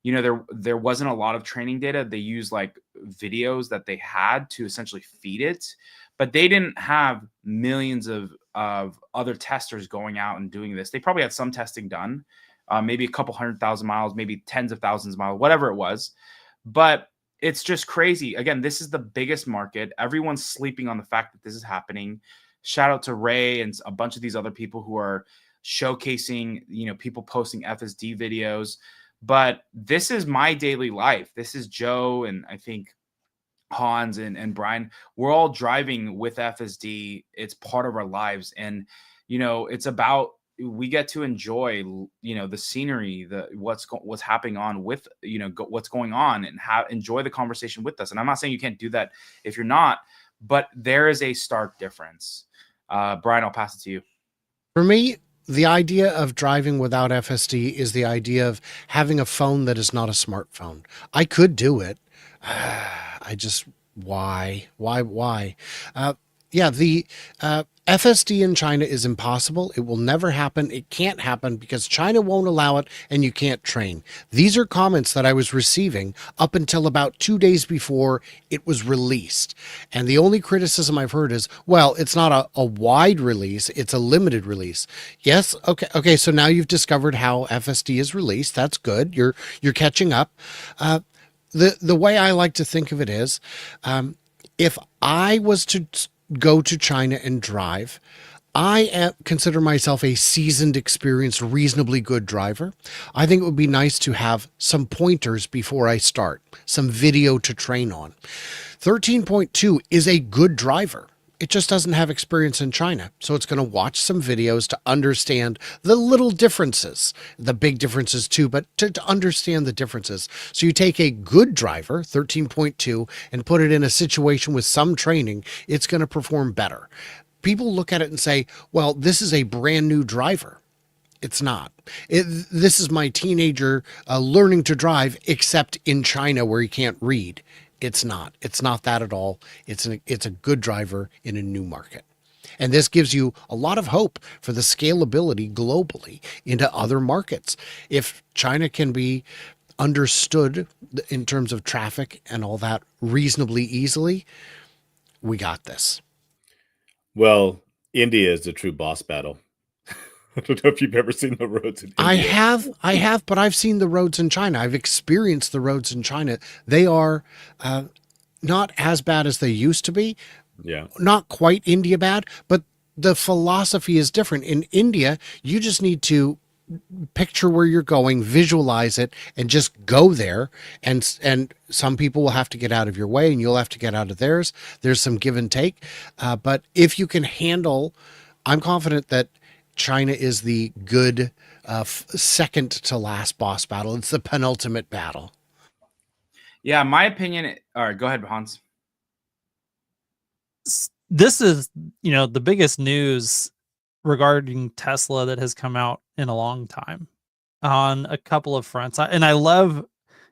you know, there wasn't a lot of training data. They used like videos that they had to essentially feed it, but they didn't have millions of other testers going out and doing this. They probably had some testing done, maybe a couple 100,000 miles, maybe tens of thousands of miles, whatever it was. But it's just crazy. Again, this is the biggest market. Everyone's sleeping on the fact that this is happening. Shout out to Ray and a bunch of these other people who are showcasing, you know, people posting FSD videos. But this is my daily life. This is Joe and I think Hans and Brian. We're all driving with FSD. It's part of our lives. And, you know, it's about, we get to enjoy, you know, the scenery, what's happening on with, you know, what's going on, and enjoy the conversation with us. And I'm not saying you can't do that if you're not, but there is a stark difference. Brian, I'll pass it to you. For me, the idea of driving without FSD is the idea of having a phone that is not a smartphone. I could do it. I just, why? Yeah, the FSD in China is impossible. It will never happen. It can't happen because China won't allow it and you can't train. These are comments that I was receiving up until about 2 days before it was released. And the only criticism I've heard is, well, it's not a wide release. It's a limited release. Yes. Okay. So now you've discovered how FSD is released. That's good. You're catching up. The way I like to think of it is, if I was to go to China and drive, I consider myself a seasoned, experienced, reasonably good driver. I think it would be nice to have some pointers before I start, some video to train on. 13.2 is a good driver. It just doesn't have experience in China. So it's going to watch some videos to understand the little differences, the big differences too, but to understand the differences. So you take a good driver, 13.2, and put it in a situation with some training, it's going to perform better. People look at it and say, well, this is a brand new driver. It's not. This is my teenager learning to drive, except in China where he can't read. It's not. It's not that at all. It's a good driver in a new market. And this gives you a lot of hope for the scalability globally into other markets. If China can be understood in terms of traffic and all that reasonably easily, we got this. Well, India is the true boss battle. I don't know if you've ever seen the roads in India. I have, but I've seen the roads in China. I've experienced the roads in China. They are not as bad as they used to be. Yeah. Not quite India bad, but the philosophy is different. In India, you just need to picture where you're going, visualize it, and just go there. And some people will have to get out of your way and you'll have to get out of theirs. There's some give and take. But if you can handle, I'm confident that China is the good second to last boss battle. It's the penultimate battle. Yeah, my opinion. All right, go ahead, Hans. This is, you know, the biggest news regarding Tesla that has come out in a long time on a couple of fronts. And I love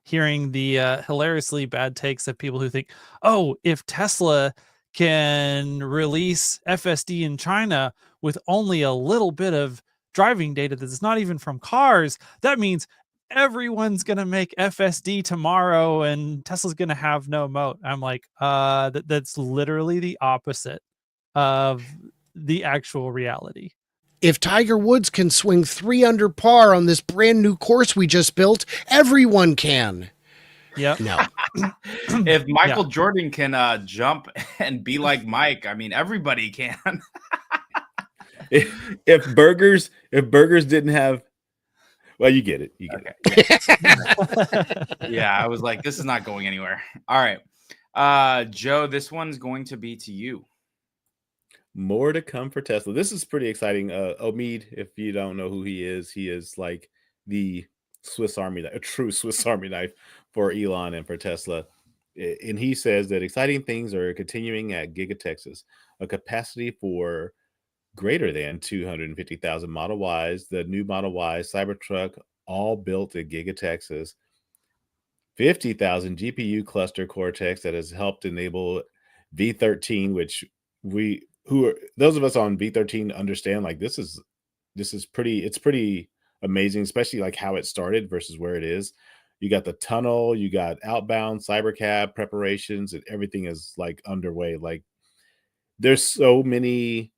hearing the hilariously bad takes of people who think, oh, if Tesla can release FSD in China with only a little bit of driving data that's not even from cars, that means everyone's going to make FSD tomorrow and Tesla's going to have no moat. I'm like, that's literally the opposite of the actual reality. If Tiger Woods can swing 3 under par on this brand new course we just built, everyone can. Yep. No. If Michael Jordan can jump and be like Mike, I mean, everybody can. if burgers didn't have, well, you get it. You get it. Yeah, I was like, this is not going anywhere. All right. Joe, this one's going to be to you. More to come for Tesla. This is pretty exciting. Omid, if you don't know who he is like the Swiss Army knife, a true Swiss Army knife for Elon and for Tesla. And he says that exciting things are continuing at Giga Texas, a capacity for greater than 250,000 Model Ys, the new Model Y, Cybertruck, all built at Giga Texas. 50,000 GPU cluster Cortex that has helped enable V13, which those of us on V13 understand, like this is pretty amazing, especially like how it started versus where it is. You got the tunnel, you got outbound Cybercab preparations, and everything is like underway. Like there's so many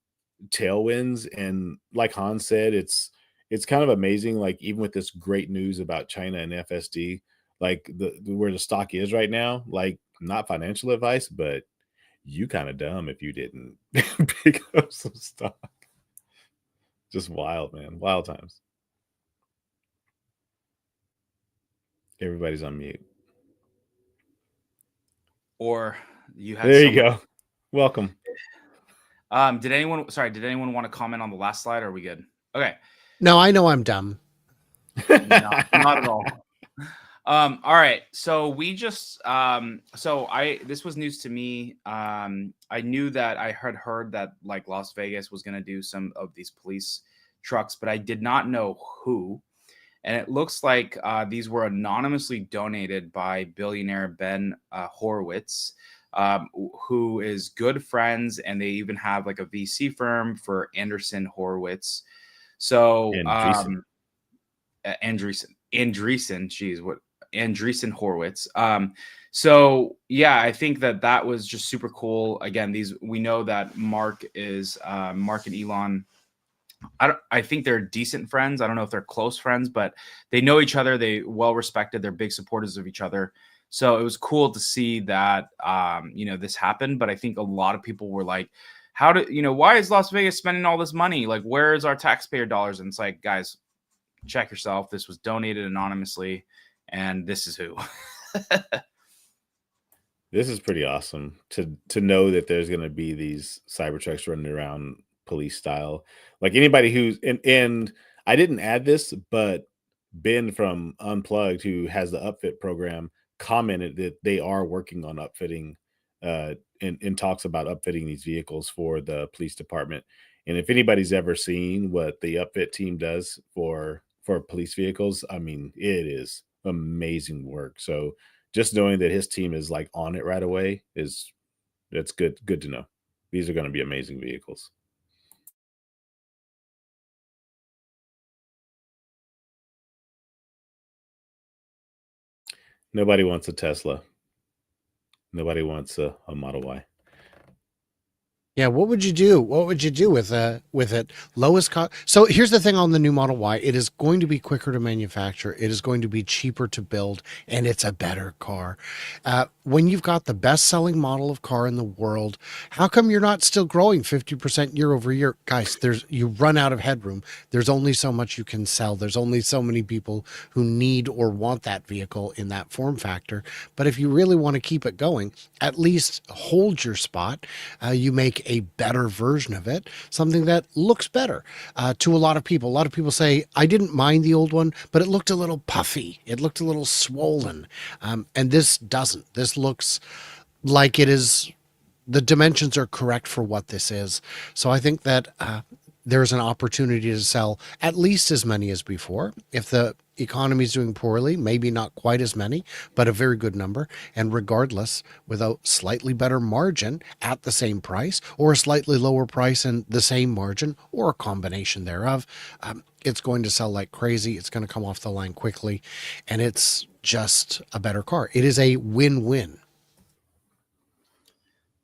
tailwinds, and like Hans said, it's kind of amazing. Like even with this great news about China and FSD, like where the stock is right now, like not financial advice, but you kind of dumb if you didn't pick up some stock. Just wild, man. Wild times. Everybody's on mute. Or you had There you go. Welcome. Did anyone want to comment on the last slide? Or are we good? Okay. No, I know I'm dumb. No, not at all. All right. So we just this was news to me. I knew that I had heard that like Las Vegas was going to do some of these police trucks, but I did not know who. And it looks like these were anonymously donated by billionaire Ben Horowitz, who is good friends, and they even have like a VC firm for Anderson Horowitz. So Andreessen, geez, what Andreessen Horowitz. So yeah, I think that was just super cool. Again, we know that Mark and Elon. I think they're decent friends. I don't know if they're close friends, but they know each other. They well respected. They're big supporters of each other. So it was cool to see that this happened. But I think a lot of people were like, why is Las Vegas spending all this money? Like, where is our taxpayer dollars? And it's like, guys, check yourself. This was donated anonymously, and this is who. This is pretty awesome to know that there's going to be these Cybertrucks running around police style. Like anybody who's and I didn't add this, but Ben from Unplugged, who has the upfit program, commented that they are working on upfitting and talks about upfitting these vehicles for the police department. And if anybody's ever seen what the upfit team does for police vehicles, I mean, it is amazing work. So just knowing that his team is like on it right away that's good to know. These are going to be amazing vehicles. Nobody wants a Tesla. Nobody wants a Model Y. Yeah, what would you do? What would you do with it? Lowest cost. So here's the thing on the new Model Y. It is going to be quicker to manufacture. It is going to be cheaper to build, and it's a better car. When you've got the best-selling model of car in the world, how come you're not still growing 50% year over year? Guys, you run out of headroom. There's only so much you can sell. There's only so many people who need or want that vehicle in that form factor. But if you really want to keep it going, at least hold your spot. You make a better version of it, something that looks better to a lot of people. A lot of people say, I didn't mind the old one, but it looked a little puffy. It looked a little swollen. And this doesn't. This looks like it is, the dimensions are correct for what this is. So I think that there's an opportunity to sell at least as many as before. If the economy is doing poorly, maybe not quite as many, but a very good number. And regardless, with a slightly better margin at the same price, or a slightly lower price and the same margin, or a combination thereof, it's going to sell like crazy. It's going to come off the line quickly, and it's just a better car. It is a win-win.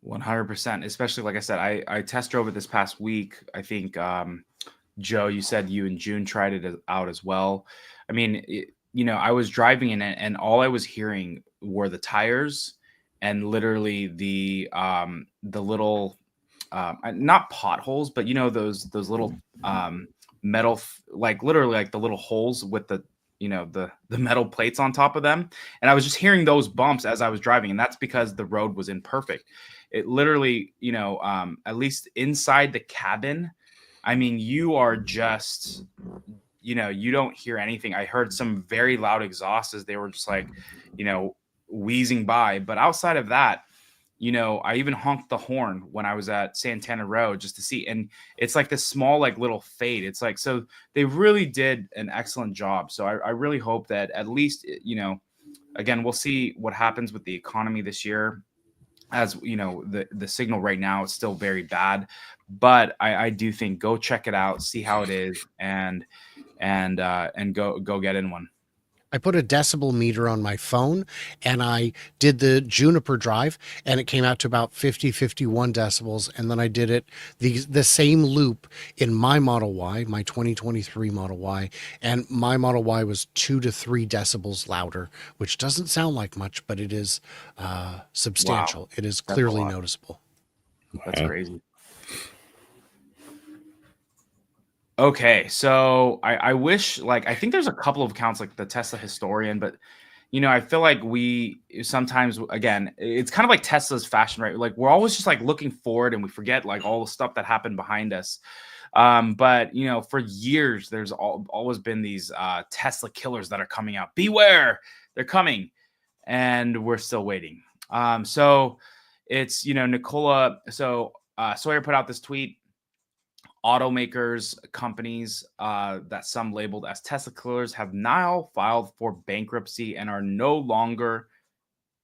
100%. Especially, like I said, I test drove it this past week. I think, Joe, you said you and June tried it out as well. I mean, I was driving in it, and all I was hearing were the tires and literally the little, not potholes, but those little metal, like literally like the little holes with the metal plates on top of them. And I was just hearing those bumps as I was driving. And that's because the road was imperfect. It literally, at least inside the cabin, I mean, you are just, you don't hear anything. I heard some very loud exhausts as they were just like, wheezing by. But outside of that, I even honked the horn when I was at Santana Row just to see. And it's like this small, like little fade. It's like, so they really did an excellent job. So I really hope that at least, again, we'll see what happens with the economy this year. As you know, the signal right now is still very bad, but I do think go check it out, see how it is, and go get in one. I put a decibel meter on my phone and I did the Juniper drive and it came out to about 50, 51 decibels. And then I did it the same loop in my Model Y, my 2023 Model Y. And my Model Y was 2 to 3 decibels louder, which doesn't sound like much, but it is substantial. Wow. It is That's a clearly lot. noticeable. That's crazy. Okay, so I wish, like, I think there's a couple of accounts like the Tesla Historian, but I feel like we sometimes, again, it's kind of like Tesla's fashion, right? Like we're always just like looking forward and we forget like all the stuff that happened behind us. But for years there's always been these Tesla killers that are coming out. Beware, they're coming, and we're still waiting. So it's Nicola. So Sawyer put out this tweet. Automakers, companies that some labeled as Tesla killers have now filed for bankruptcy and are no longer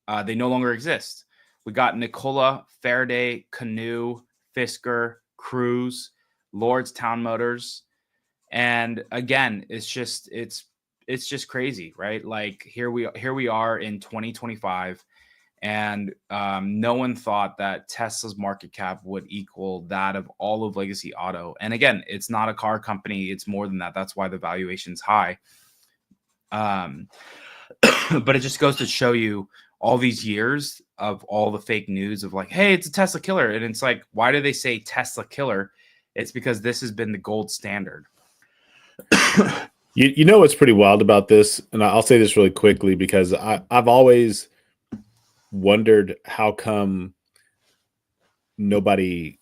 exist. We got Nikola, Faraday, Canoo, Fisker, Cruise, Lordstown Motors, and again, it's just crazy, right? Like here we are in 2025. And no one thought that Tesla's market cap would equal that of all of Legacy Auto. And again, it's not a car company. It's more than that. That's why the valuation's high. But it just goes to show you all these years of all the fake news of like, hey, it's a Tesla killer. And it's like, why do they say Tesla killer? It's because this has been the gold standard. You know what's pretty wild about this? And I'll say this really quickly because I've always wondered how come nobody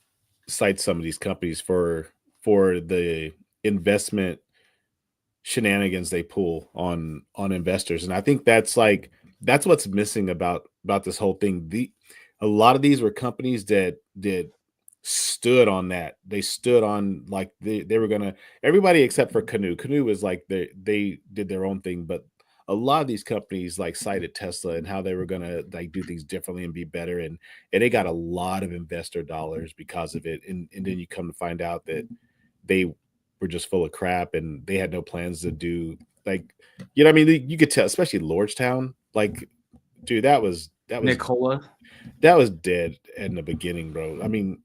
cites some of these companies for the investment shenanigans they pull on investors. And I think that's what's missing about this whole thing. A lot of these were companies that stood on that. They stood on like they were gonna, everybody except for Canoo. Canoo was like they did their own thing, but a lot of these companies like cited Tesla and how they were gonna like do things differently and be better, and they got a lot of investor dollars because of it. And then you come to find out that they were just full of crap and they had no plans to do like, I mean, you could tell, especially Lordstown, like, dude, that was Nicola. That was dead in the beginning, bro. I mean,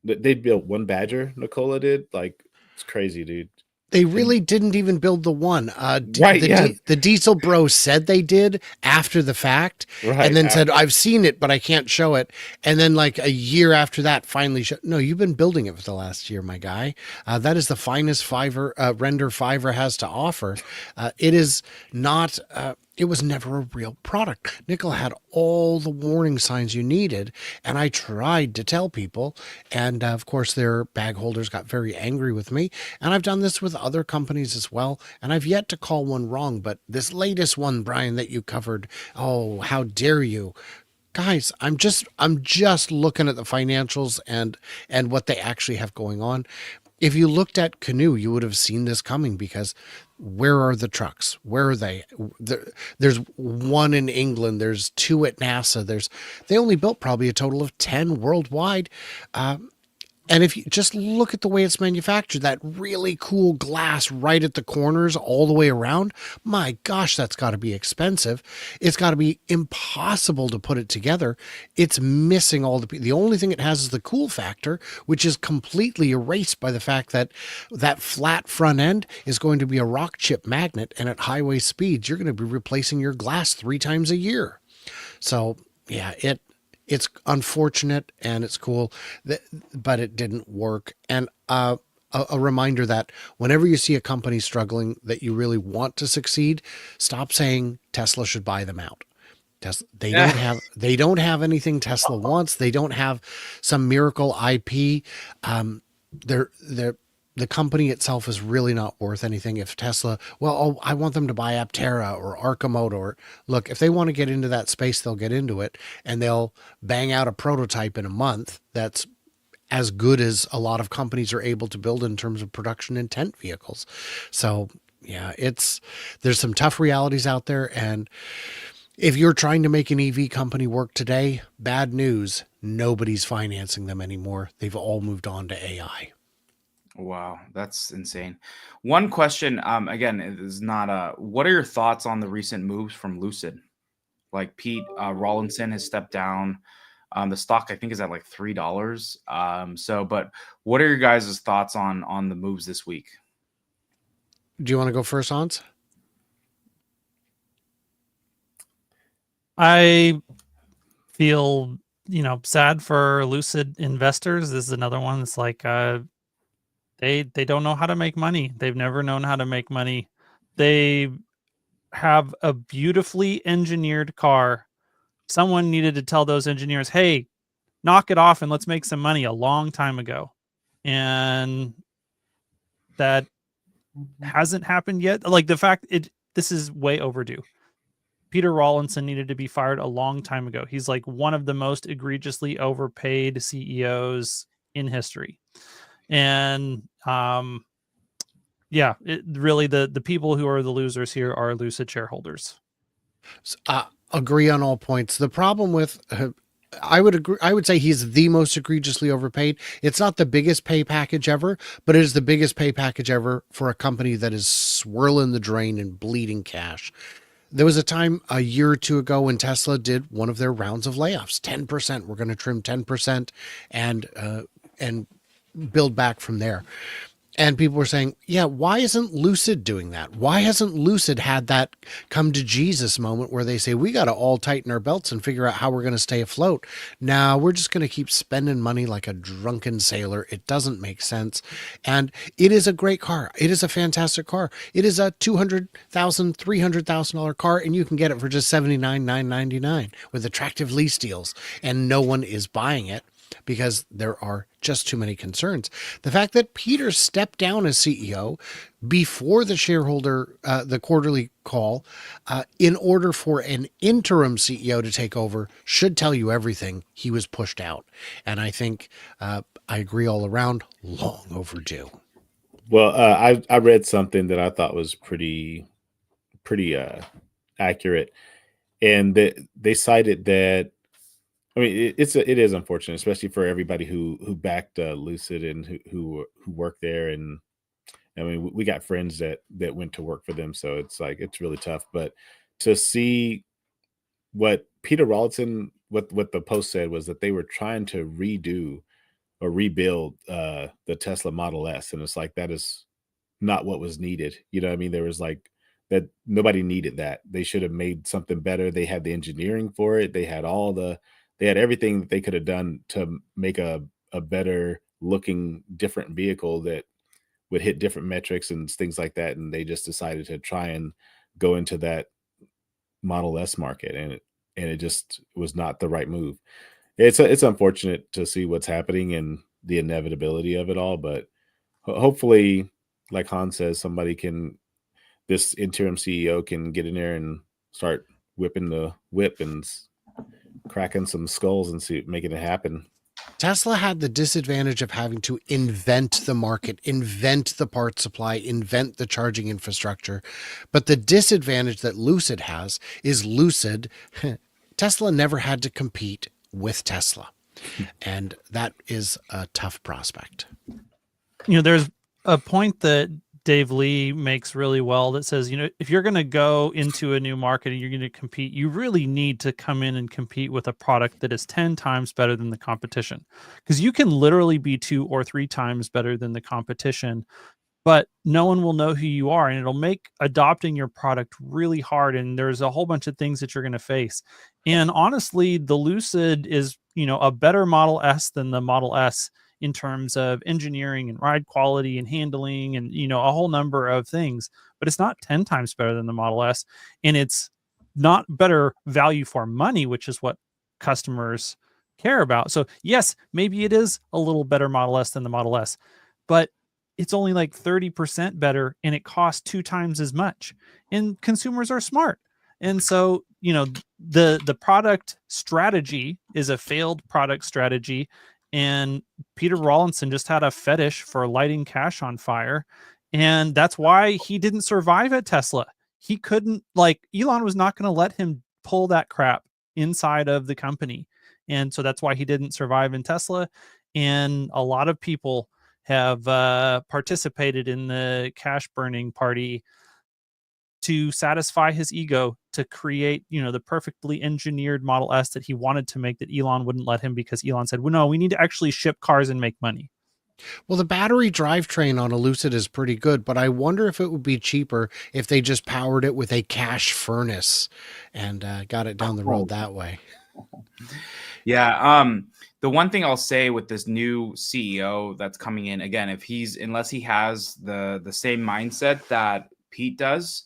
they built one Badger, Nicola did. Like, it's crazy, dude. They really didn't even build the one. Right, the Diesel Bro said they did after the fact, right, and then said, I've seen it, but I can't show it. And then like a year after that, finally no, you've been building it for the last year, my guy. That is the finest render Fiverr has to offer. It is not... it was never a real product. Nikola had all the warning signs you needed, and I tried to tell people, and of course their bag holders got very angry with me, and I've done this with other companies as well, and I've yet to call one wrong, but this latest one, Brian, that you covered, oh, how dare you. Guys, I'm just looking at the financials and what they actually have going on. If you looked at Canoo, you would have seen this coming because where are the trucks? Where are they? There's one in England. There's 2 at NASA. They only built probably a total of 10 worldwide. And if you just look at the way it's manufactured, that really cool glass right at the corners all the way around, my gosh, that's got to be expensive. It's got to be impossible to put it together. It's missing all the only thing it has is the cool factor, which is completely erased by the fact that that flat front end is going to be a rock chip magnet, and at highway speeds, you're going to be replacing your glass 3 times a year. So yeah, it's unfortunate and it's cool, but it didn't work. And a reminder that whenever you see a company struggling that you really want to succeed, stop saying Tesla should buy them out. They don't have anything Tesla wants. They don't have some miracle IP. The company itself is really not worth anything. If Tesla, I want them to buy Aptera or Arcimoto, or look, if they want to get into that space, they'll get into it and they'll bang out a prototype in a month that's as good as a lot of companies are able to build in terms of production intent vehicles. So Yeah, there's some tough realities out there, and if you're trying to make an EV company work today, bad news, nobody's financing them anymore. They've all moved on to AI. Wow, that's insane. One question, again, it is not what are your thoughts on the recent moves from Lucid? Like Pete Rawlinson has stepped down. The stock I think is at like $3. But what are your guys' thoughts on the moves this week? Do you want to go first, Hans? I feel, sad for Lucid investors. This is another one that's like, they don't know how to make money. They've never known how to make money. They have a beautifully engineered car. Someone needed to tell those engineers, hey, knock it off and let's make some money a long time ago. And that hasn't happened yet. Like the fact this is way overdue. Peter Rawlinson needed to be fired a long time ago. He's like one of the most egregiously overpaid CEOs in history. And really the people who are the losers here are Lucid shareholders. Agree on all points. The problem with I would agree. I would say he's the most egregiously overpaid. It's not the biggest pay package ever, but it is the biggest pay package ever for a company that is swirling the drain and bleeding cash. There was a time a year or two ago when Tesla did one of their rounds of layoffs. 10%. We're going to trim 10% and build back from there. And people were saying, yeah, why isn't Lucid doing that? Why hasn't Lucid had that come to Jesus moment where they say, we got to all tighten our belts and figure out how we're going to stay afloat? Now we're just going to keep spending money like a drunken sailor. It doesn't make sense. And it is a great car. It is a fantastic car. It is a $200,000, $300,000 car, and you can get it for just $79,999 with attractive lease deals. And no one is buying it because there are just too many concerns. The fact that Peter stepped down as CEO before the quarterly call, in order for an interim CEO to take over should tell you everything. He was pushed out. And I think, I agree all around, long overdue. Well, I read something that I thought was pretty accurate. And they cited that, I mean, it is unfortunate, especially for everybody who backed Lucid and who worked there. And I mean, we got friends that went to work for them, so it's like it's really tough. But to see what Peter Rawlinson, what the post said was that they were trying to redo or rebuild the Tesla Model S, and it's like that is not what was needed. You know what I mean? There was like that nobody needed that. They should have made something better. They had the engineering for it. They had everything that they could have done to make a better looking different vehicle that would hit different metrics and things like that. And they just decided to try and go into that Model S market, and it just was not the right move. It's unfortunate to see what's happening and the inevitability of it all, but hopefully, like Hans says, this interim CEO can get in there and start whipping the whip and cracking some skulls and making it happen. Tesla had the disadvantage of having to invent the market, invent the part supply, invent the charging infrastructure. But the disadvantage that Lucid has is Tesla never had to compete with Tesla. And that is a tough prospect. There's a point that Dave Lee makes really well that says, if you're going to go into a new market and you're going to compete, you really need to come in and compete with a product that is 10 times better than the competition, because you can literally be 2 or 3 times better than the competition, but no one will know who you are, and it'll make adopting your product really hard. And there's a whole bunch of things that you're going to face. And honestly, the Lucid is, a better Model S than the Model S in terms of engineering and ride quality and handling and, a whole number of things, but it's not 10 times better than the Model S, and it's not better value for money, which is what customers care about. So yes, maybe it is a little better Model S than the Model S, but it's only like 30% better and it costs 2 times as much, and consumers are smart. And so, the product strategy is a failed product strategy. And Peter Rawlinson just had a fetish for lighting cash on fire. And that's why he didn't survive at Tesla. He couldn't, like, Elon was not going to let him pull that crap inside of the company. And so that's why he didn't survive in Tesla. And a lot of people have participated in the cash burning party to satisfy his ego, to create, the perfectly engineered Model S that he wanted to make, that Elon wouldn't let him, because Elon said, well, no, we need to actually ship cars and make money. Well, the battery drivetrain on a Lucid is pretty good, but I wonder if it would be cheaper if they just powered it with a cash furnace and got it down the road that way. Yeah. The one thing I'll say with this new CEO that's coming in, again, unless he has the same mindset that Pete does,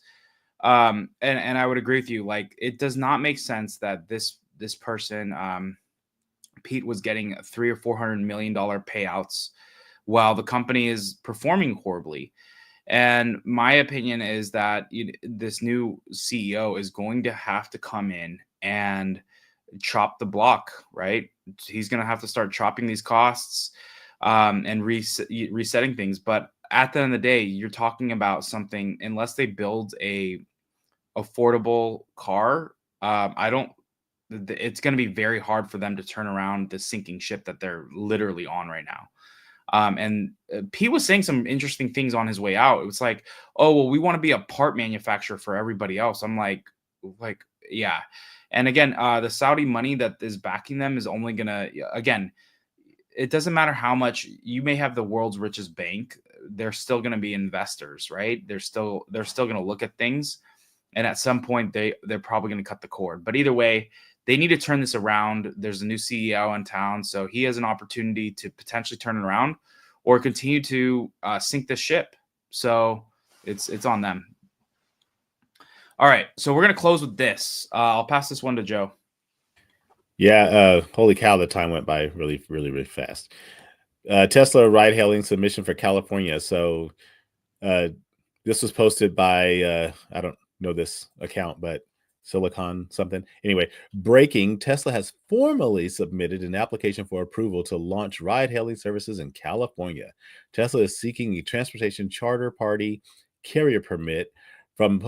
and I would agree with you, like, it does not make sense that this person, Pete, was getting $300 or $400 million payouts while the company is performing horribly. And my opinion is that this new CEO is going to have to come in and chop the block, right? He's going to have to start chopping these costs and resetting things. But at the end of the day, you're talking about something, unless they build a affordable car, it's going to be very hard for them to turn around the sinking ship that they're literally on right now. And Pete was saying some interesting things on his way out. It was like, oh, well, we want to be a part manufacturer for everybody else. I'm like, yeah. And again, the Saudi money that is backing them is only going to, again, it doesn't matter how much you may have the world's richest bank. They're still going to be investors, right? They're still going to look at things. And at some point they're probably going to cut the cord. But either way, they need to turn this around. There's a new CEO in town, so he has an opportunity to potentially turn it around or continue to sink the ship. So it's on them. All right, so we're going to close with this. I'll pass this one to Joe. Yeah, holy cow, the time went by really, really, really fast. Tesla ride-hailing submission for California. So this was posted by, I don't know this account, but Silicon something. Anyway, breaking, Tesla has formally submitted an application for approval to launch ride-hailing services in California. Tesla is seeking a transportation charter party carrier permit from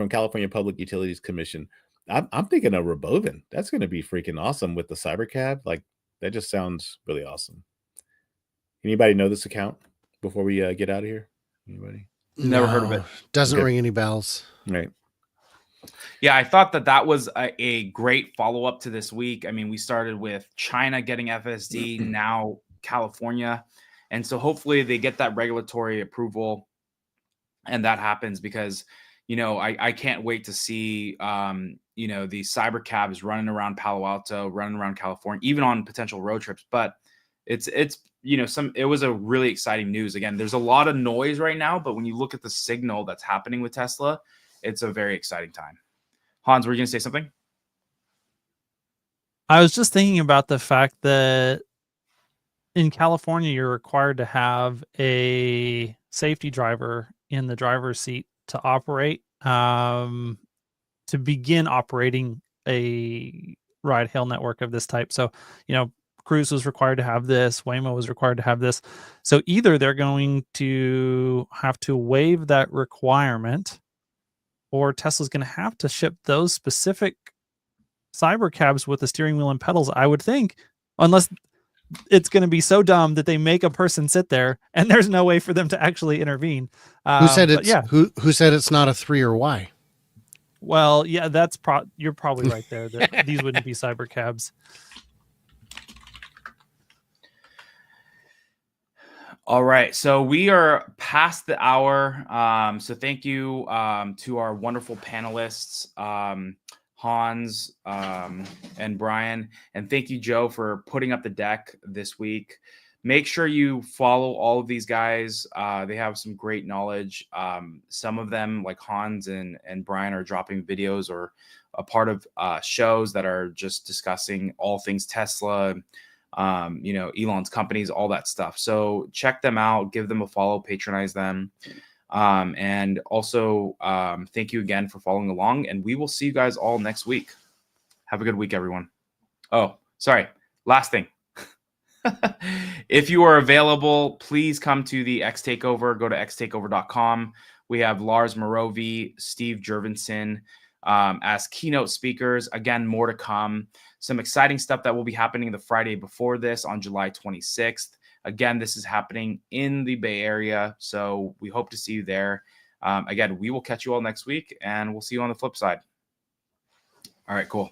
California Public Utilities Commission. I'm thinking of Robovan. That's going to be freaking awesome with the Cybercab. Like, that just sounds really awesome. Anybody know this account before we get out of here? Anybody? Never heard of it. Doesn't ring any bells. Right. Yeah, I thought that was a great follow-up to this week. I mean, we started with China getting FSD, now California. And so hopefully they get that regulatory approval and that happens, because, I can't wait to see, the Cybercabs running around Palo Alto, running around California, even on potential road trips. But it was a really exciting news. Again, there's a lot of noise right now, but when you look at the signal that's happening with Tesla, it's a very exciting time. Hans, were you going to say something? I was just thinking about the fact that in California, you're required to have a safety driver in the driver's seat to operate, to begin operating a ride-hail network of this type. So, Cruise was required to have this, Waymo was required to have this. So either they're going to have to waive that requirement, or Tesla's going to have to ship those specific Cybercabs with the steering wheel and pedals, I would think, unless it's going to be so dumb that they make a person sit there and there's no way for them to actually intervene. Who said it's not a 3 or Y? Well, yeah, you're probably right there. These wouldn't be Cybercabs. All right, so we are past the hour. So thank you to our wonderful panelists, Hans and Brian, and thank you, Joe, for putting up the deck this week. Make sure you follow all of these guys. They have some great knowledge. Some of them, like Hans and Brian, are dropping videos or a part of shows that are just discussing all things Tesla, Elon's companies, all that stuff. So check them out, give them a follow, patronize them. And also thank you again for following along, and we will see you guys all next week. Have a good week, everyone. Oh, sorry. Last thing. If you are available, please come to the X Takeover. Go to xtakeover.com. We have Lars Morovi, Steve Jurvenson as keynote speakers. Again, more to come. Some exciting stuff that will be happening the Friday before this on July 26th. Again, this is happening in the Bay Area, so we hope to see you there. Again, we will catch you all next week, and we'll see you on the flip side. All right, cool.